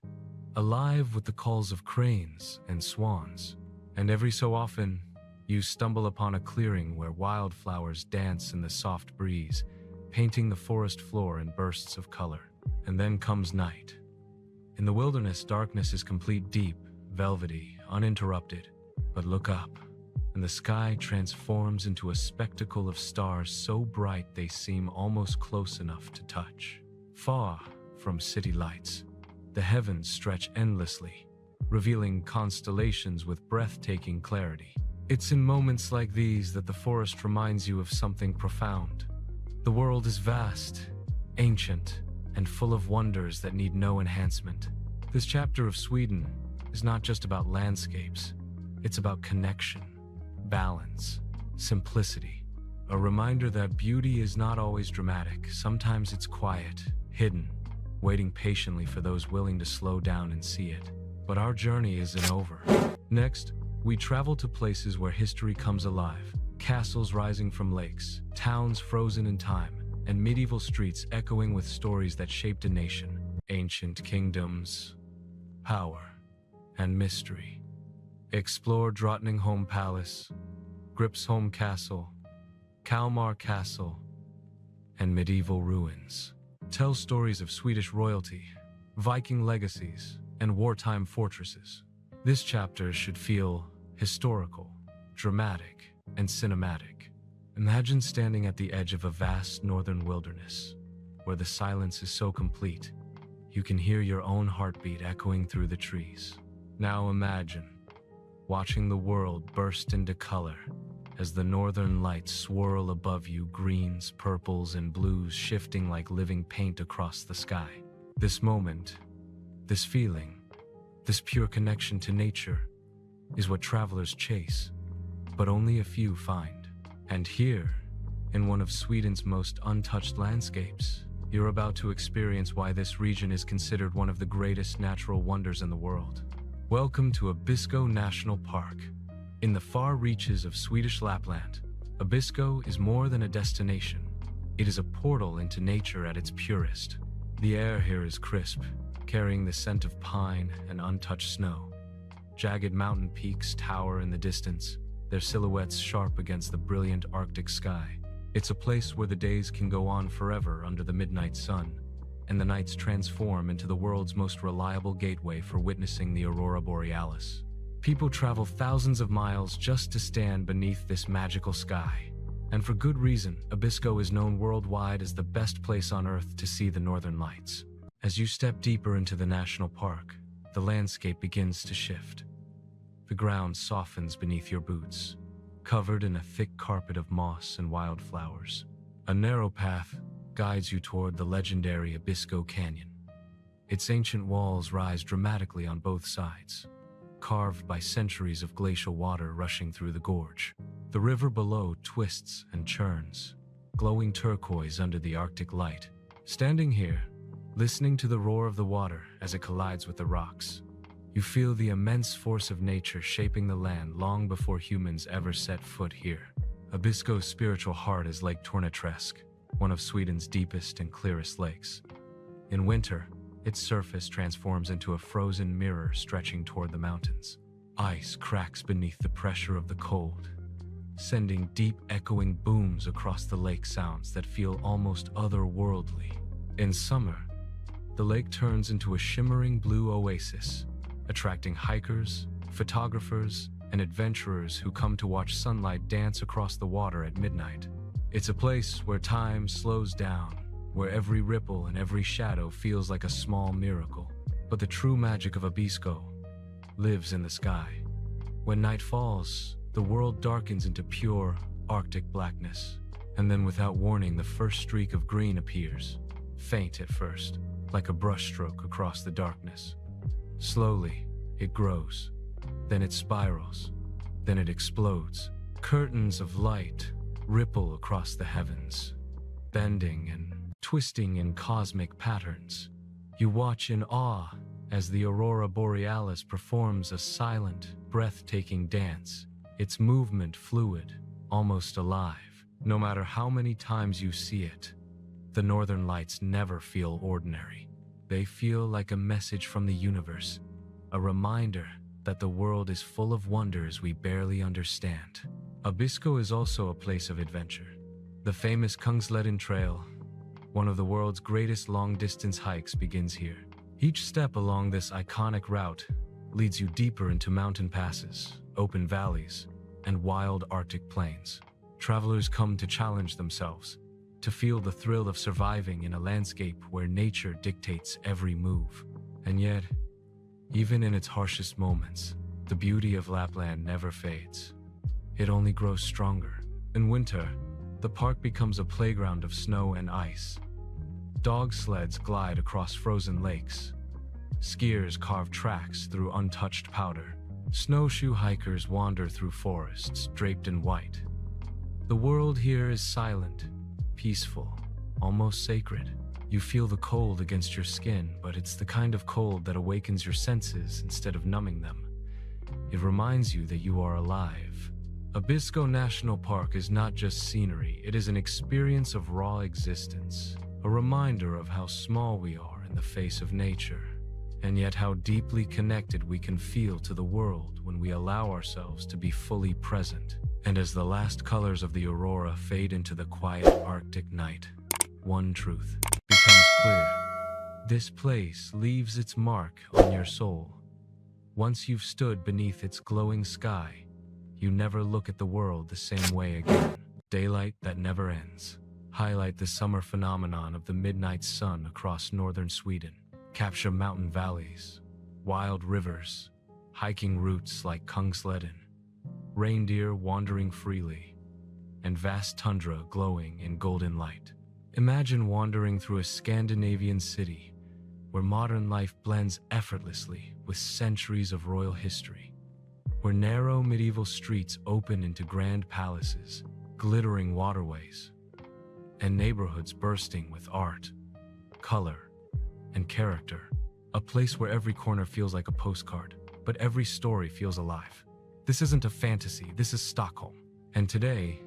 alive with the calls of cranes and swans. And every so often, you stumble upon a clearing where wildflowers dance in the soft breeze, painting the forest floor in bursts of color. And then comes night. In the wilderness, darkness is complete, deep, velvety, uninterrupted. But look up, and the sky transforms into a spectacle of stars so bright they seem almost close enough to touch. Far from city lights, the heavens stretch endlessly, revealing constellations with breathtaking clarity. It's in moments like these that the forest reminds you of something profound. The world is vast, ancient, and full of wonders that need no enhancement. This chapter of Sweden is not just about landscapes, it's about connection, balance, simplicity. A reminder that beauty is not always dramatic. Sometimes it's quiet, hidden, waiting patiently for those willing to slow down and see it. But our journey isn't over. Next, we travel to places where history comes alive. Castles rising from lakes, towns frozen in time, and medieval streets echoing with stories that shaped a nation. Ancient kingdoms, power, and mystery. Explore Drottningholm Palace, Gripsholm Castle, Kalmar Castle, and medieval ruins. Tell stories of Swedish royalty, Viking legacies, and wartime fortresses. This chapter should feel historical, dramatic, and cinematic. Imagine standing at the edge of a vast northern wilderness, where the silence is so complete, you can hear your own heartbeat echoing through the trees. Now imagine watching the world burst into color as the northern lights swirl above you, greens, purples, and blues shifting like living paint across the sky. This moment, this feeling, this pure connection to nature is what travelers chase, but only a few find. And here, in one of Sweden's most untouched landscapes, you're about to experience why this region is considered one of the greatest natural wonders in the world. Welcome to Abisko National Park. In the far reaches of Swedish Lapland, Abisko is more than a destination. It is a portal into nature at its purest. The air here is crisp, carrying the scent of pine and untouched snow. Jagged mountain peaks tower in the distance, their silhouettes sharp against the brilliant Arctic sky. It's a place where the days can go on forever under the midnight sun, and the nights transform into the world's most reliable gateway for witnessing the aurora borealis. People travel thousands of miles just to stand beneath this magical sky. And for good reason, Abisko is known worldwide as the best place on Earth to see the northern lights. As you step deeper into the national park, the landscape begins to shift. The ground softens beneath your boots, covered in a thick carpet of moss and wildflowers. A narrow path guides you toward the legendary Abisko Canyon. Its ancient walls rise dramatically on both sides, carved by centuries of glacial water rushing through the gorge. The river below twists and churns, glowing turquoise under the Arctic light. Standing here, listening to the roar of the water as it collides with the rocks, you feel the immense force of nature shaping the land long before humans ever set foot here. Abisko's spiritual heart is Lake Torneträsk, one of Sweden's deepest and clearest lakes. In winter, its surface transforms into a frozen mirror stretching toward the mountains. Ice cracks beneath the pressure of the cold, sending deep echoing booms across the lake, sounds that feel almost otherworldly. In summer, the lake turns into a shimmering blue oasis, attracting hikers, photographers, and adventurers who come to watch sunlight dance across the water at midnight. It's a place where time slows down, where every ripple and every shadow feels like a small miracle. But the true magic of Abisko lives in the sky. When night falls, the world darkens into pure Arctic blackness. And then without warning, the first streak of green appears, faint at first, like a brushstroke across the darkness. Slowly, it grows. Then it spirals. Then it explodes. Curtains of light ripple across the heavens, bending and twisting in cosmic patterns. You watch in awe as the aurora borealis performs a silent, breathtaking dance, its movement fluid, almost alive. No matter how many times you see it, the northern lights never feel ordinary. They feel like a message from the universe, a reminder that the world is full of wonders we barely understand. Abisko is also a place of adventure. The famous Kungsleden Trail, one of the world's greatest long-distance hikes, begins here. Each step along this iconic route leads you deeper into mountain passes, open valleys, and wild Arctic plains. Travelers come to challenge themselves, to feel the thrill of surviving in a landscape where nature dictates every move. And yet, even in its harshest moments, the beauty of Lapland never fades. It only grows stronger. In winter, the park becomes a playground of snow and ice. Dog sleds glide across frozen lakes. Skiers carve tracks through untouched powder. Snowshoe hikers wander through forests draped in white. The world here is silent, peaceful, almost sacred. You feel the cold against your skin, but it's the kind of cold that awakens your senses instead of numbing them. It reminds you that you are alive. Abisko National Park is not just scenery, it is an experience of raw existence, a reminder of how small we are in the face of nature, and yet how deeply connected we can feel to the world when we allow ourselves to be fully present. And as the last colors of the aurora fade into the quiet Arctic night, one truth becomes clear. This place leaves its mark on your soul. Once you've stood beneath its glowing sky, you never look at the world the same way again. Daylight that never ends. Highlight the summer phenomenon of the midnight sun across northern Sweden. Capture mountain valleys, wild rivers, hiking routes like Kungsleden, reindeer wandering freely, and vast tundra glowing in golden light. Imagine wandering through a Scandinavian city where modern life blends effortlessly with centuries of royal history, where narrow medieval streets open into grand palaces, glittering waterways, and neighborhoods bursting with art, color, and character. A place where every corner feels like a postcard, but every story feels alive. This isn't a fantasy, this is Stockholm. And today,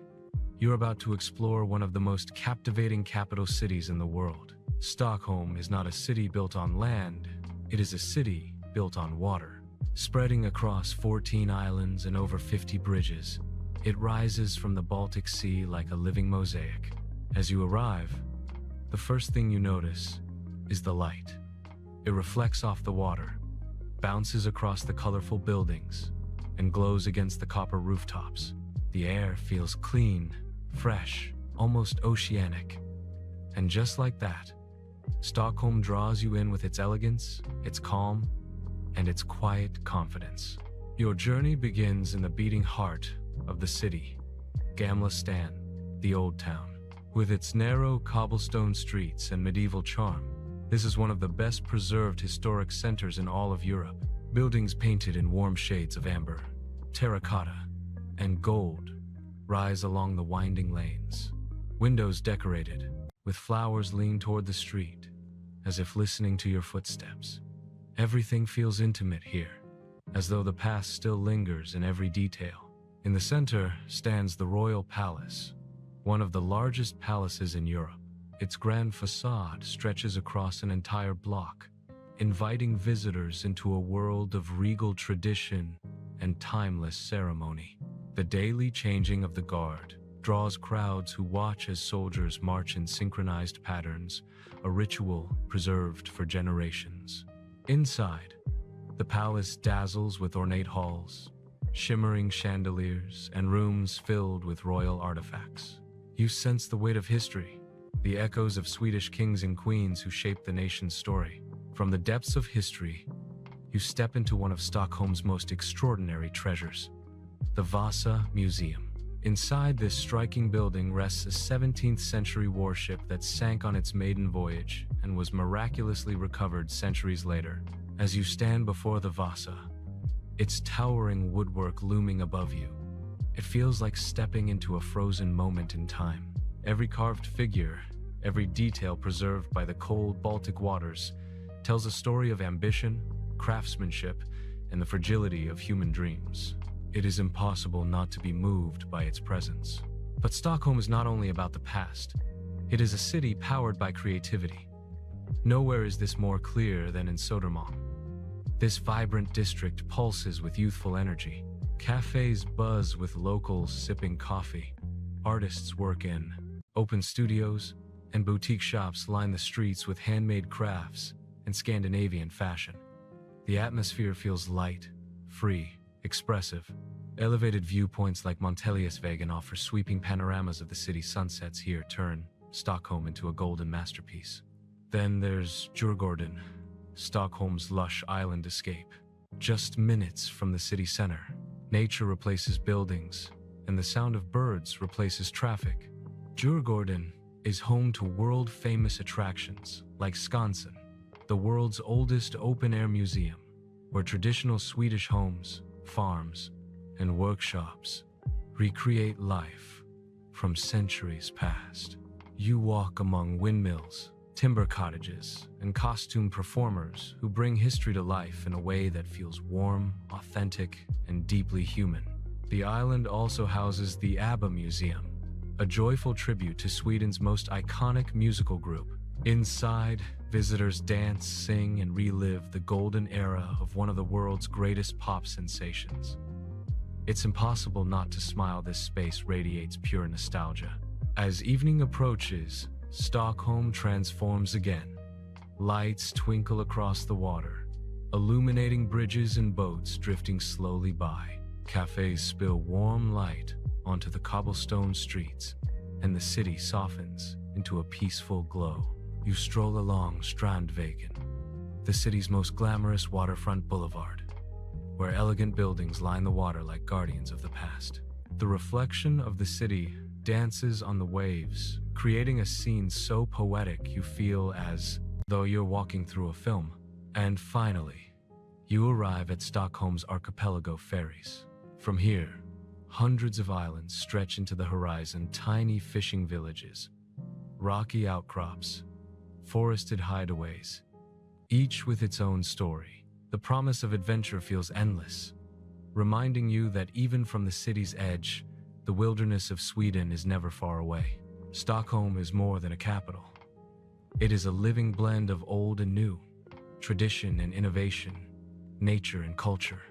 you're about to explore one of the most captivating capital cities in the world. Stockholm is not a city built on land, it is a city built on water. Spreading across 14 islands and over 50 bridges, it rises from the Baltic Sea like a living mosaic. As you arrive, the first thing you notice is the light. It reflects off the water, bounces across the colorful buildings, and glows against the copper rooftops. The air feels clean, fresh, almost oceanic. And just like that, Stockholm draws you in with its elegance, its calm, and its quiet confidence. Your journey begins in the beating heart of the city, Gamla Stan, the Old Town. With its narrow cobblestone streets and medieval charm, this is one of the best preserved historic centers in all of Europe. Buildings painted in warm shades of amber, terracotta, and gold rise along the winding lanes. Windows decorated with flowers lean toward the street, as if listening to your footsteps. Everything feels intimate here, as though the past still lingers in every detail. In the center stands the Royal Palace, one of the largest palaces in Europe. Its grand facade stretches across an entire block, inviting visitors into a world of regal tradition and timeless ceremony. The daily changing of the guard draws crowds who watch as soldiers march in synchronized patterns, a ritual preserved for generations. Inside, the palace dazzles with ornate halls, shimmering chandeliers, and rooms filled with royal artifacts. You sense the weight of history, the echoes of Swedish kings and queens who shaped the nation's story. From the depths of history, you step into one of Stockholm's most extraordinary treasures, the Vasa Museum. Inside this striking building rests a 17th century warship that sank on its maiden voyage and was miraculously recovered centuries later. As you stand before the Vasa, its towering woodwork looming above you, it feels like stepping into a frozen moment in time. Every carved figure, every detail preserved by the cold Baltic waters, tells a story of ambition, craftsmanship, and the fragility of human dreams. It is impossible not to be moved by its presence. But Stockholm is not only about the past. It is a city powered by creativity. Nowhere is this more clear than in Södermalm. This vibrant district pulses with youthful energy. Cafes buzz with locals sipping coffee. Artists work in open studios, and boutique shops line the streets with handmade crafts and Scandinavian fashion. The atmosphere feels light, free, expressive. Elevated viewpoints like Monteliusvägen offer sweeping panoramas of the city's sunsets here turn Stockholm into a golden masterpiece. Then there's Djurgården, Stockholm's lush island escape. Just minutes from the city center, nature replaces buildings, and the sound of birds replaces traffic. Djurgården is home to world-famous attractions like Skansen, the world's oldest open-air museum, where traditional Swedish homes, farms, and workshops recreate life from centuries past. You walk among windmills, timber cottages, and costume performers who bring history to life in a way that feels warm, authentic, and deeply human. The island also houses the ABBA Museum, a joyful tribute to Sweden's most iconic musical group. Inside, visitors dance, sing, and relive the golden era of one of the world's greatest pop sensations. It's impossible not to smile. This space radiates pure nostalgia. As evening approaches, Stockholm transforms again. Lights twinkle across the water, illuminating bridges and boats drifting slowly by. Cafes spill warm light onto the cobblestone streets, and the city softens into a peaceful glow. You stroll along Strandvägen, the city's most glamorous waterfront boulevard, where elegant buildings line the water like guardians of the past. The reflection of the city dances on the waves, creating a scene so poetic you feel as though you're walking through a film. And finally, you arrive at Stockholm's archipelago ferries. From here, hundreds of islands stretch into the horizon, tiny fishing villages, rocky outcrops, forested hideaways, each with its own story. The promise of adventure feels endless, reminding you that even from the city's edge, the wilderness of Sweden is never far away. Stockholm is more than a capital. It is a living blend of old and new, tradition and innovation, nature and culture.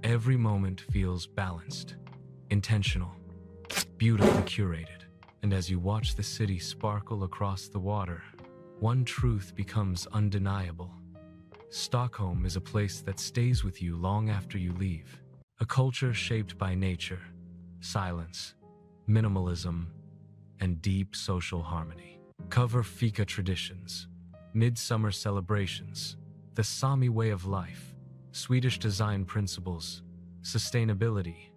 Every moment feels balanced, intentional, beautifully curated. And as you watch the city sparkle across the water, one truth becomes undeniable. Stockholm is a place that stays with you long after you leave. A culture shaped by nature, silence, minimalism, and deep social harmony. Cover fika traditions, midsummer celebrations, the Sami way of life, Swedish design principles, sustainability,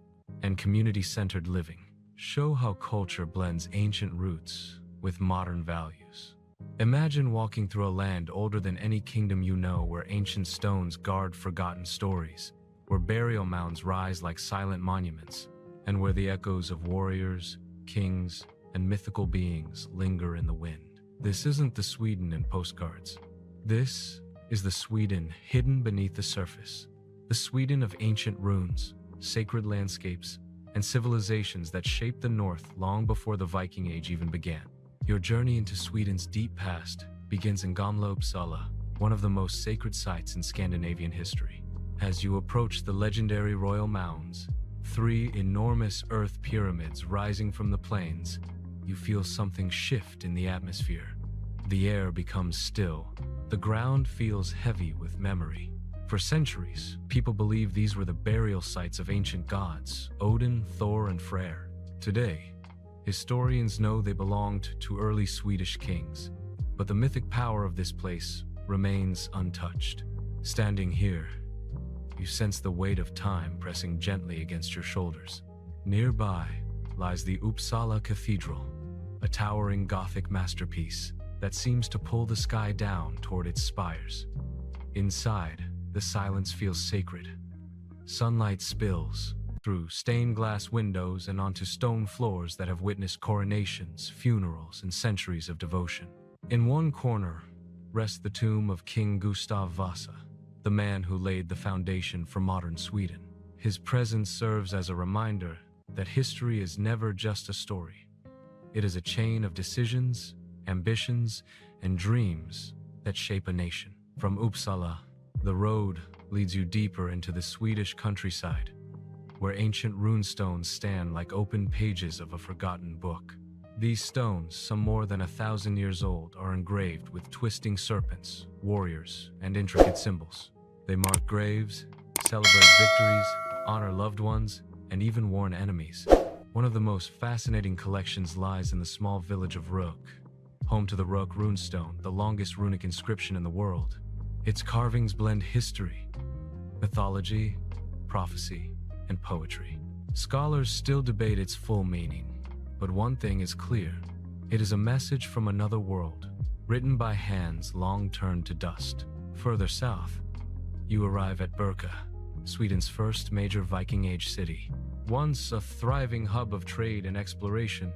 and community-centered living show how culture blends ancient roots with modern values. Imagine walking through a land older than any kingdom you know, where ancient stones guard forgotten stories, where burial mounds rise like silent monuments, and where the echoes of warriors, kings, and mythical beings linger in the wind. This isn't the Sweden in postcards. This is the Sweden hidden beneath the surface. The Sweden of ancient ruins, sacred landscapes, and civilizations that shaped the North long before the Viking Age even began. Your journey into Sweden's deep past begins in Gamla Uppsala, one of the most sacred sites in Scandinavian history. As you approach the legendary royal mounds, 3 enormous earth pyramids rising from the plains, you feel something shift in the atmosphere. The air becomes still. The ground feels heavy with memory. For centuries, people believed these were the burial sites of ancient gods, Odin, Thor, and Freyr. Today, historians know they belonged to early Swedish kings, but the mythic power of this place remains untouched. Standing here, you sense the weight of time pressing gently against your shoulders. Nearby lies the Uppsala Cathedral, a towering Gothic masterpiece that seems to pull the sky down toward its spires. Inside, the silence feels sacred. Sunlight spills through stained glass windows and onto stone floors that have witnessed coronations, funerals, and centuries of devotion. In one corner rests the tomb of King Gustav Vasa, the man who laid the foundation for modern Sweden. His presence serves as a reminder that history is never just a story. It is a chain of decisions, ambitions, and dreams that shape a nation. From Uppsala, the road leads you deeper into the Swedish countryside, where ancient runestones stand like open pages of a forgotten book. These stones, some more than 1,000 years old, are engraved with twisting serpents, warriors, and intricate symbols. They mark graves, celebrate victories, honor loved ones, and even warn enemies. One of the most fascinating collections lies in the small village of Rook, home to the Rook runestone, the longest runic inscription in the world. Its carvings blend history, mythology, prophecy, and poetry. Scholars still debate its full meaning, but one thing is clear. It is a message from another world, written by hands long turned to dust. Further south, you arrive at Birka, Sweden's first major Viking Age city. Once a thriving hub of trade and exploration,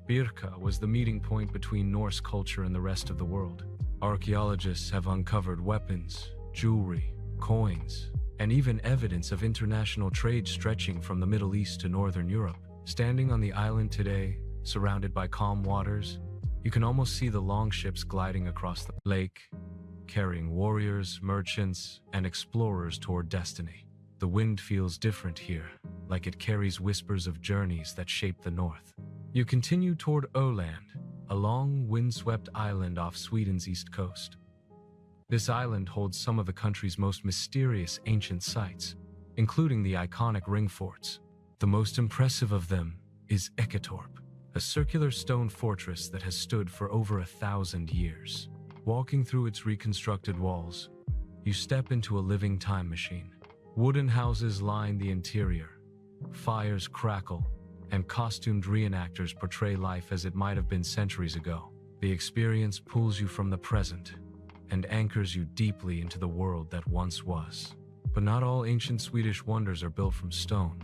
Birka was the meeting point between Norse culture and the rest of the world. Archaeologists have uncovered weapons, jewelry, coins, and even evidence of international trade stretching from the Middle East to Northern Europe. Standing on the island today, surrounded by calm waters, you can almost see the longships gliding across the lake, carrying warriors, merchants, and explorers toward destiny. The wind feels different here, like it carries whispers of journeys that shape the north. You continue toward Öland, a long, windswept island off Sweden's east coast. This island holds some of the country's most mysterious ancient sites, including the iconic ring forts. The most impressive of them is Eketorp, a circular stone fortress that has stood for over 1,000 years. Walking through its reconstructed walls, you step into a living time machine. Wooden houses line the interior, fires crackle, and costumed reenactors portray life as it might have been centuries ago. The experience pulls you from the present and anchors you deeply into the world that once was. But not all ancient Swedish wonders are built from stone.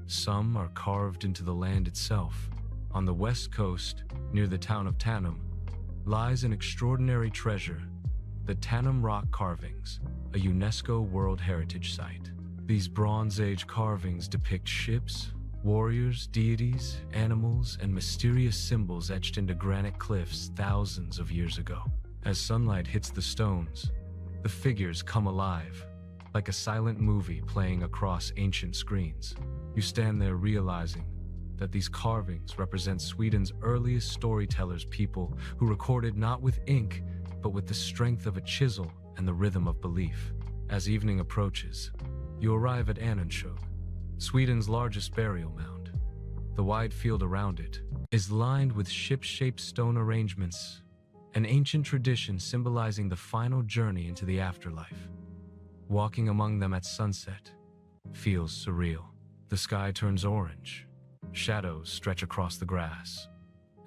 Some are carved into the land itself. On the west coast, near the town of Tanum, lies an extraordinary treasure, the Tanum rock carvings, a UNESCO World Heritage Site. These Bronze Age carvings depict ships, warriors, deities, animals, and mysterious symbols etched into granite cliffs thousands of years ago. As sunlight hits the stones, the figures come alive, like a silent movie playing across ancient screens. You stand there realizing that these carvings represent Sweden's earliest storytellers, people who recorded not with ink, but with the strength of a chisel and the rhythm of belief. As evening approaches, you arrive at Annunskog, Sweden's largest burial mound. The wide field around it is lined with ship-shaped stone arrangements, an ancient tradition symbolizing the final journey into the afterlife. Walking among them at sunset feels surreal. The sky turns orange, shadows stretch across the grass,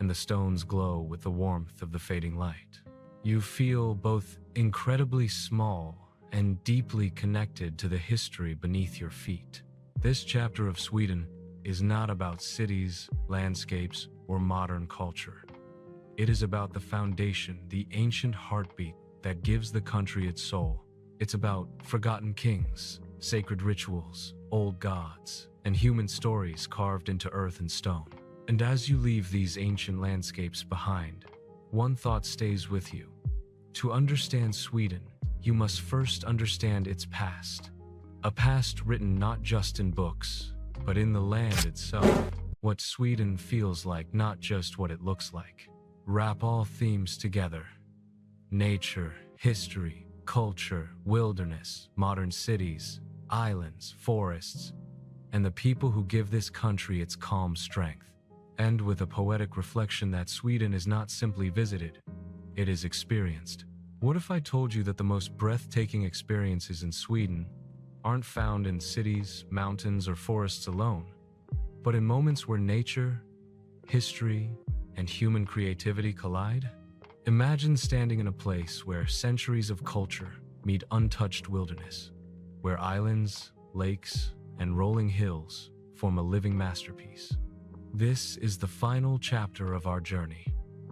and the stones glow with the warmth of the fading light. You feel both incredibly small and deeply connected to the history beneath your feet. This chapter of Sweden is not about cities, landscapes, or modern culture. It is about the foundation, the ancient heartbeat that gives the country its soul. It's about forgotten kings, sacred rituals, old gods, and human stories carved into earth and stone. And as you leave these ancient landscapes behind, one thought stays with you. To understand Sweden, you must first understand its past. A past written not just in books, but in the land itself. What Sweden feels like, not just what it looks like. Wrap all themes together: nature, history, culture, wilderness, modern cities, islands, forests, and the people who give this country its calm strength. End with a poetic reflection that Sweden is not simply visited, it is experienced. What if I told you that the most breathtaking experiences in Sweden aren't found in cities, mountains, or forests alone, but in moments where nature, history, and human creativity collide? Imagine standing in a place where centuries of culture meet untouched wilderness, where islands, lakes, and rolling hills form a living masterpiece. This is the final chapter of our journey,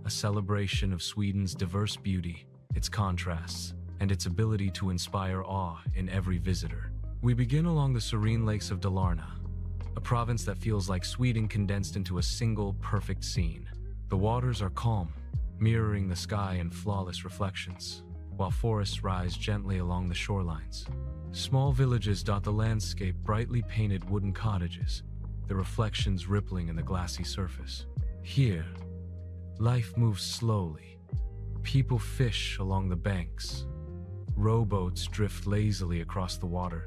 a celebration of Sweden's diverse beauty, its contrasts, and its ability to inspire awe in every visitor. We begin along the serene lakes of Dalarna, a province that feels like Sweden condensed into a single perfect scene. The waters are calm, mirroring the sky in flawless reflections, while forests rise gently along the shorelines. Small villages dot the landscape, brightly painted wooden cottages, the reflections rippling in the glassy surface. Here, life moves slowly. People fish along the banks. Rowboats drift lazily across the water,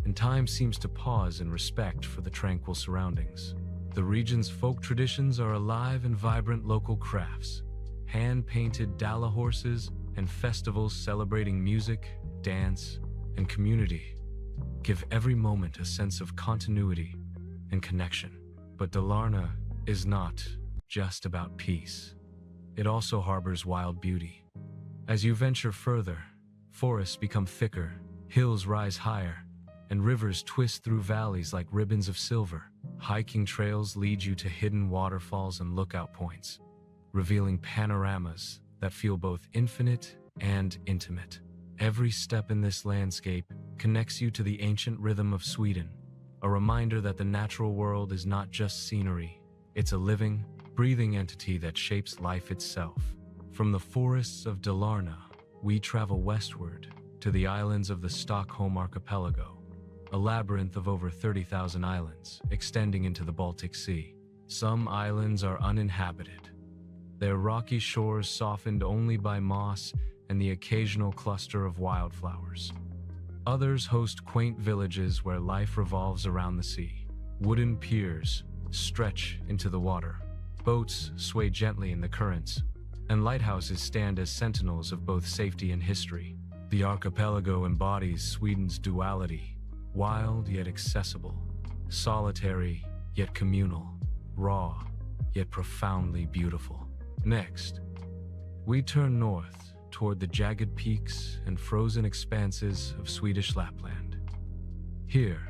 and time seems to pause in respect for the tranquil surroundings. The region's folk traditions are alive and vibrant. Local crafts, hand-painted Dala horses, and festivals celebrating music, dance, and community give every moment a sense of continuity and connection. But Dalarna is not just about peace. It also harbors wild beauty. As you venture further, forests become thicker, hills rise higher, and rivers twist through valleys like ribbons of silver. Hiking trails lead you to hidden waterfalls and lookout points, revealing panoramas that feel both infinite and intimate. Every step in this landscape connects you to the ancient rhythm of Sweden, a reminder that the natural world is not just scenery, it's a living, breathing entity that shapes life itself. From the forests of Dalarna, we travel westward to the islands of the Stockholm Archipelago, a labyrinth of over 30,000 islands extending into the Baltic Sea. Some islands are uninhabited, their rocky shores softened only by moss and the occasional cluster of wildflowers. Others host quaint villages where life revolves around the sea. Wooden piers stretch into the water, boats sway gently in the currents, and lighthouses stand as sentinels of both safety and history. The archipelago embodies Sweden's duality, wild yet accessible, solitary yet communal, raw yet profoundly beautiful. Next, we turn north toward the jagged peaks and frozen expanses of Swedish Lapland. Here,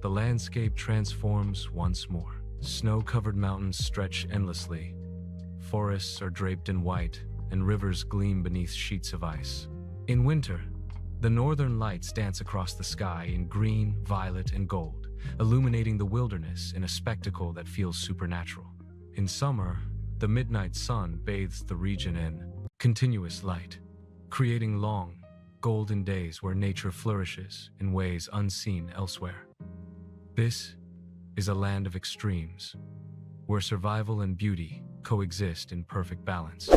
the landscape transforms once more. Snow-covered mountains stretch endlessly, forests are draped in white, and rivers gleam beneath sheets of ice. In winter, the northern lights dance across the sky in green, violet, and gold, illuminating the wilderness in a spectacle that feels supernatural. In summer, the midnight sun bathes the region in continuous light, creating long, golden days where nature flourishes in ways unseen elsewhere. This is a land of extremes, where survival and beauty coexist in perfect balance.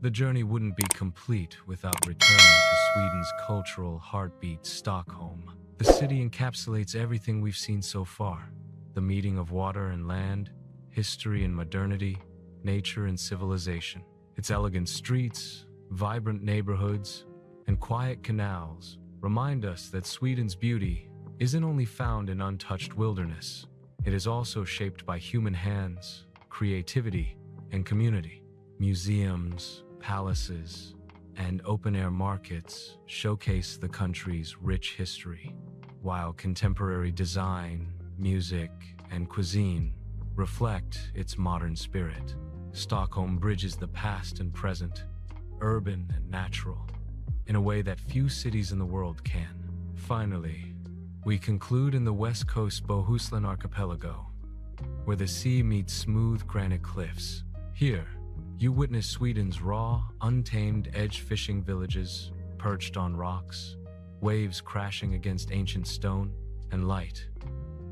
The journey wouldn't be complete without returning to Sweden's cultural heartbeat, Stockholm. The city encapsulates everything we've seen so far: the meeting of water and land, history and modernity, nature and civilization. Its elegant streets, vibrant neighborhoods, and quiet canals remind us that Sweden's beauty isn't only found in untouched wilderness. It is also shaped by human hands, creativity, and community. Museums, palaces, and open-air markets showcase the country's rich history, while contemporary design, music, and cuisine reflect its modern spirit. Stockholm bridges the past and present, urban and natural, in a way that few cities in the world can. Finally, we conclude in the west coast Bohuslän archipelago, where the sea meets smooth granite cliffs. Here, you witness Sweden's raw, untamed edge-fishing villages perched on rocks, waves crashing against ancient stone, and light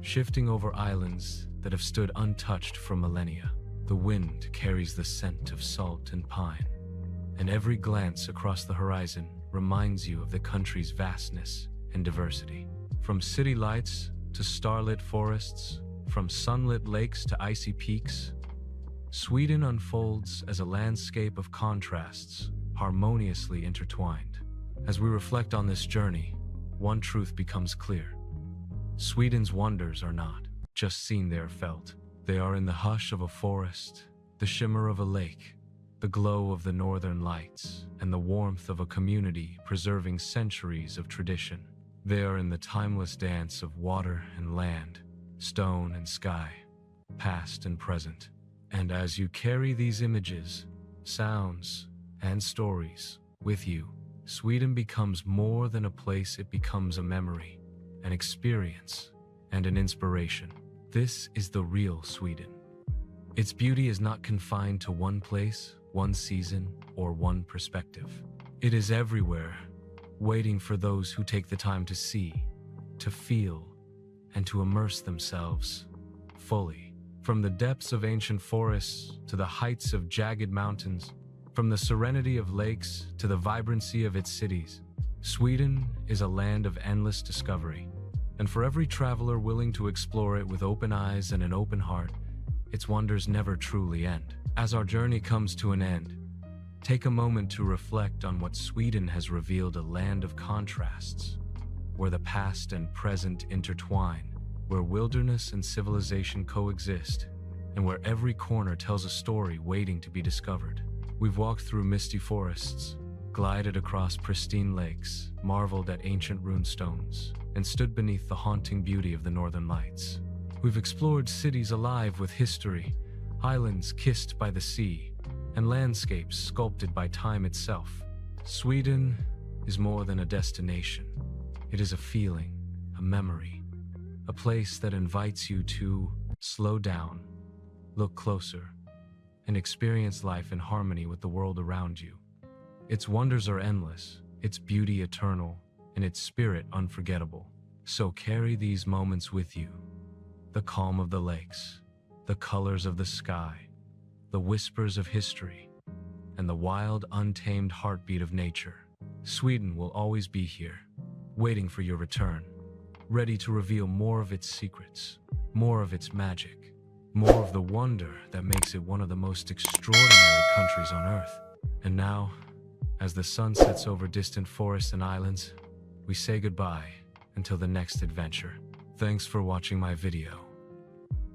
shifting over islands that have stood untouched for millennia. The wind carries the scent of salt and pine, and every glance across the horizon reminds you of the country's vastness and diversity. From city lights to starlit forests, from sunlit lakes to icy peaks, Sweden unfolds as a landscape of contrasts, harmoniously intertwined. As we reflect on this journey, one truth becomes clear. Sweden's wonders are not just seen, they are felt. They are in the hush of a forest, the shimmer of a lake, the glow of the northern lights, and the warmth of a community preserving centuries of tradition. They are in the timeless dance of water and land, stone and sky, past and present. And as you carry these images, sounds, and stories with you, Sweden becomes more than a place. It becomes a memory, an experience, and an inspiration. This is the real Sweden. Its beauty is not confined to one place, one season, or one perspective. It is everywhere, waiting for those who take the time to see, to feel, and to immerse themselves fully. From the depths of ancient forests to the heights of jagged mountains, from the serenity of lakes to the vibrancy of its cities, Sweden is a land of endless discovery. And for every traveler willing to explore it with open eyes and an open heart, its wonders never truly end. As our journey comes to an end, take a moment to reflect on what Sweden has revealed: a land of contrasts, where the past and present intertwine, where wilderness and civilization coexist, and where every corner tells a story waiting to be discovered. We've walked through misty forests, glided across pristine lakes, marveled at ancient runestones, and stood beneath the haunting beauty of the northern lights. We've explored cities alive with history, islands kissed by the sea, and landscapes sculpted by time itself. Sweden is more than a destination. It is a feeling, a memory, a place that invites you to slow down, look closer, and experience life in harmony with the world around you. Its wonders are endless, its beauty eternal, and its spirit unforgettable. So carry these moments with you: the calm of the lakes, the colors of the sky, the whispers of history, and the wild, untamed heartbeat of nature. Sweden will always be here, waiting for your return, ready to reveal more of its secrets, more of its magic, more of the wonder that makes it one of the most extraordinary countries on Earth. And now, as the sun sets over distant forests and islands, we say goodbye until the next adventure. Thanks for watching my video.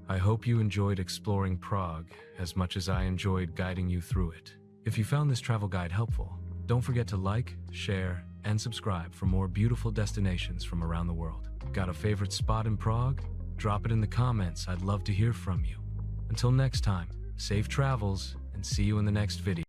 I hope you enjoyed exploring Prague as much as I enjoyed guiding you through it. If you found this travel guide helpful, don't forget to like, share, and subscribe for more beautiful destinations from around the world. Got a favorite spot in Prague? Drop it in the comments. I'd love to hear from you. Until next time, safe travels and see you in the next video.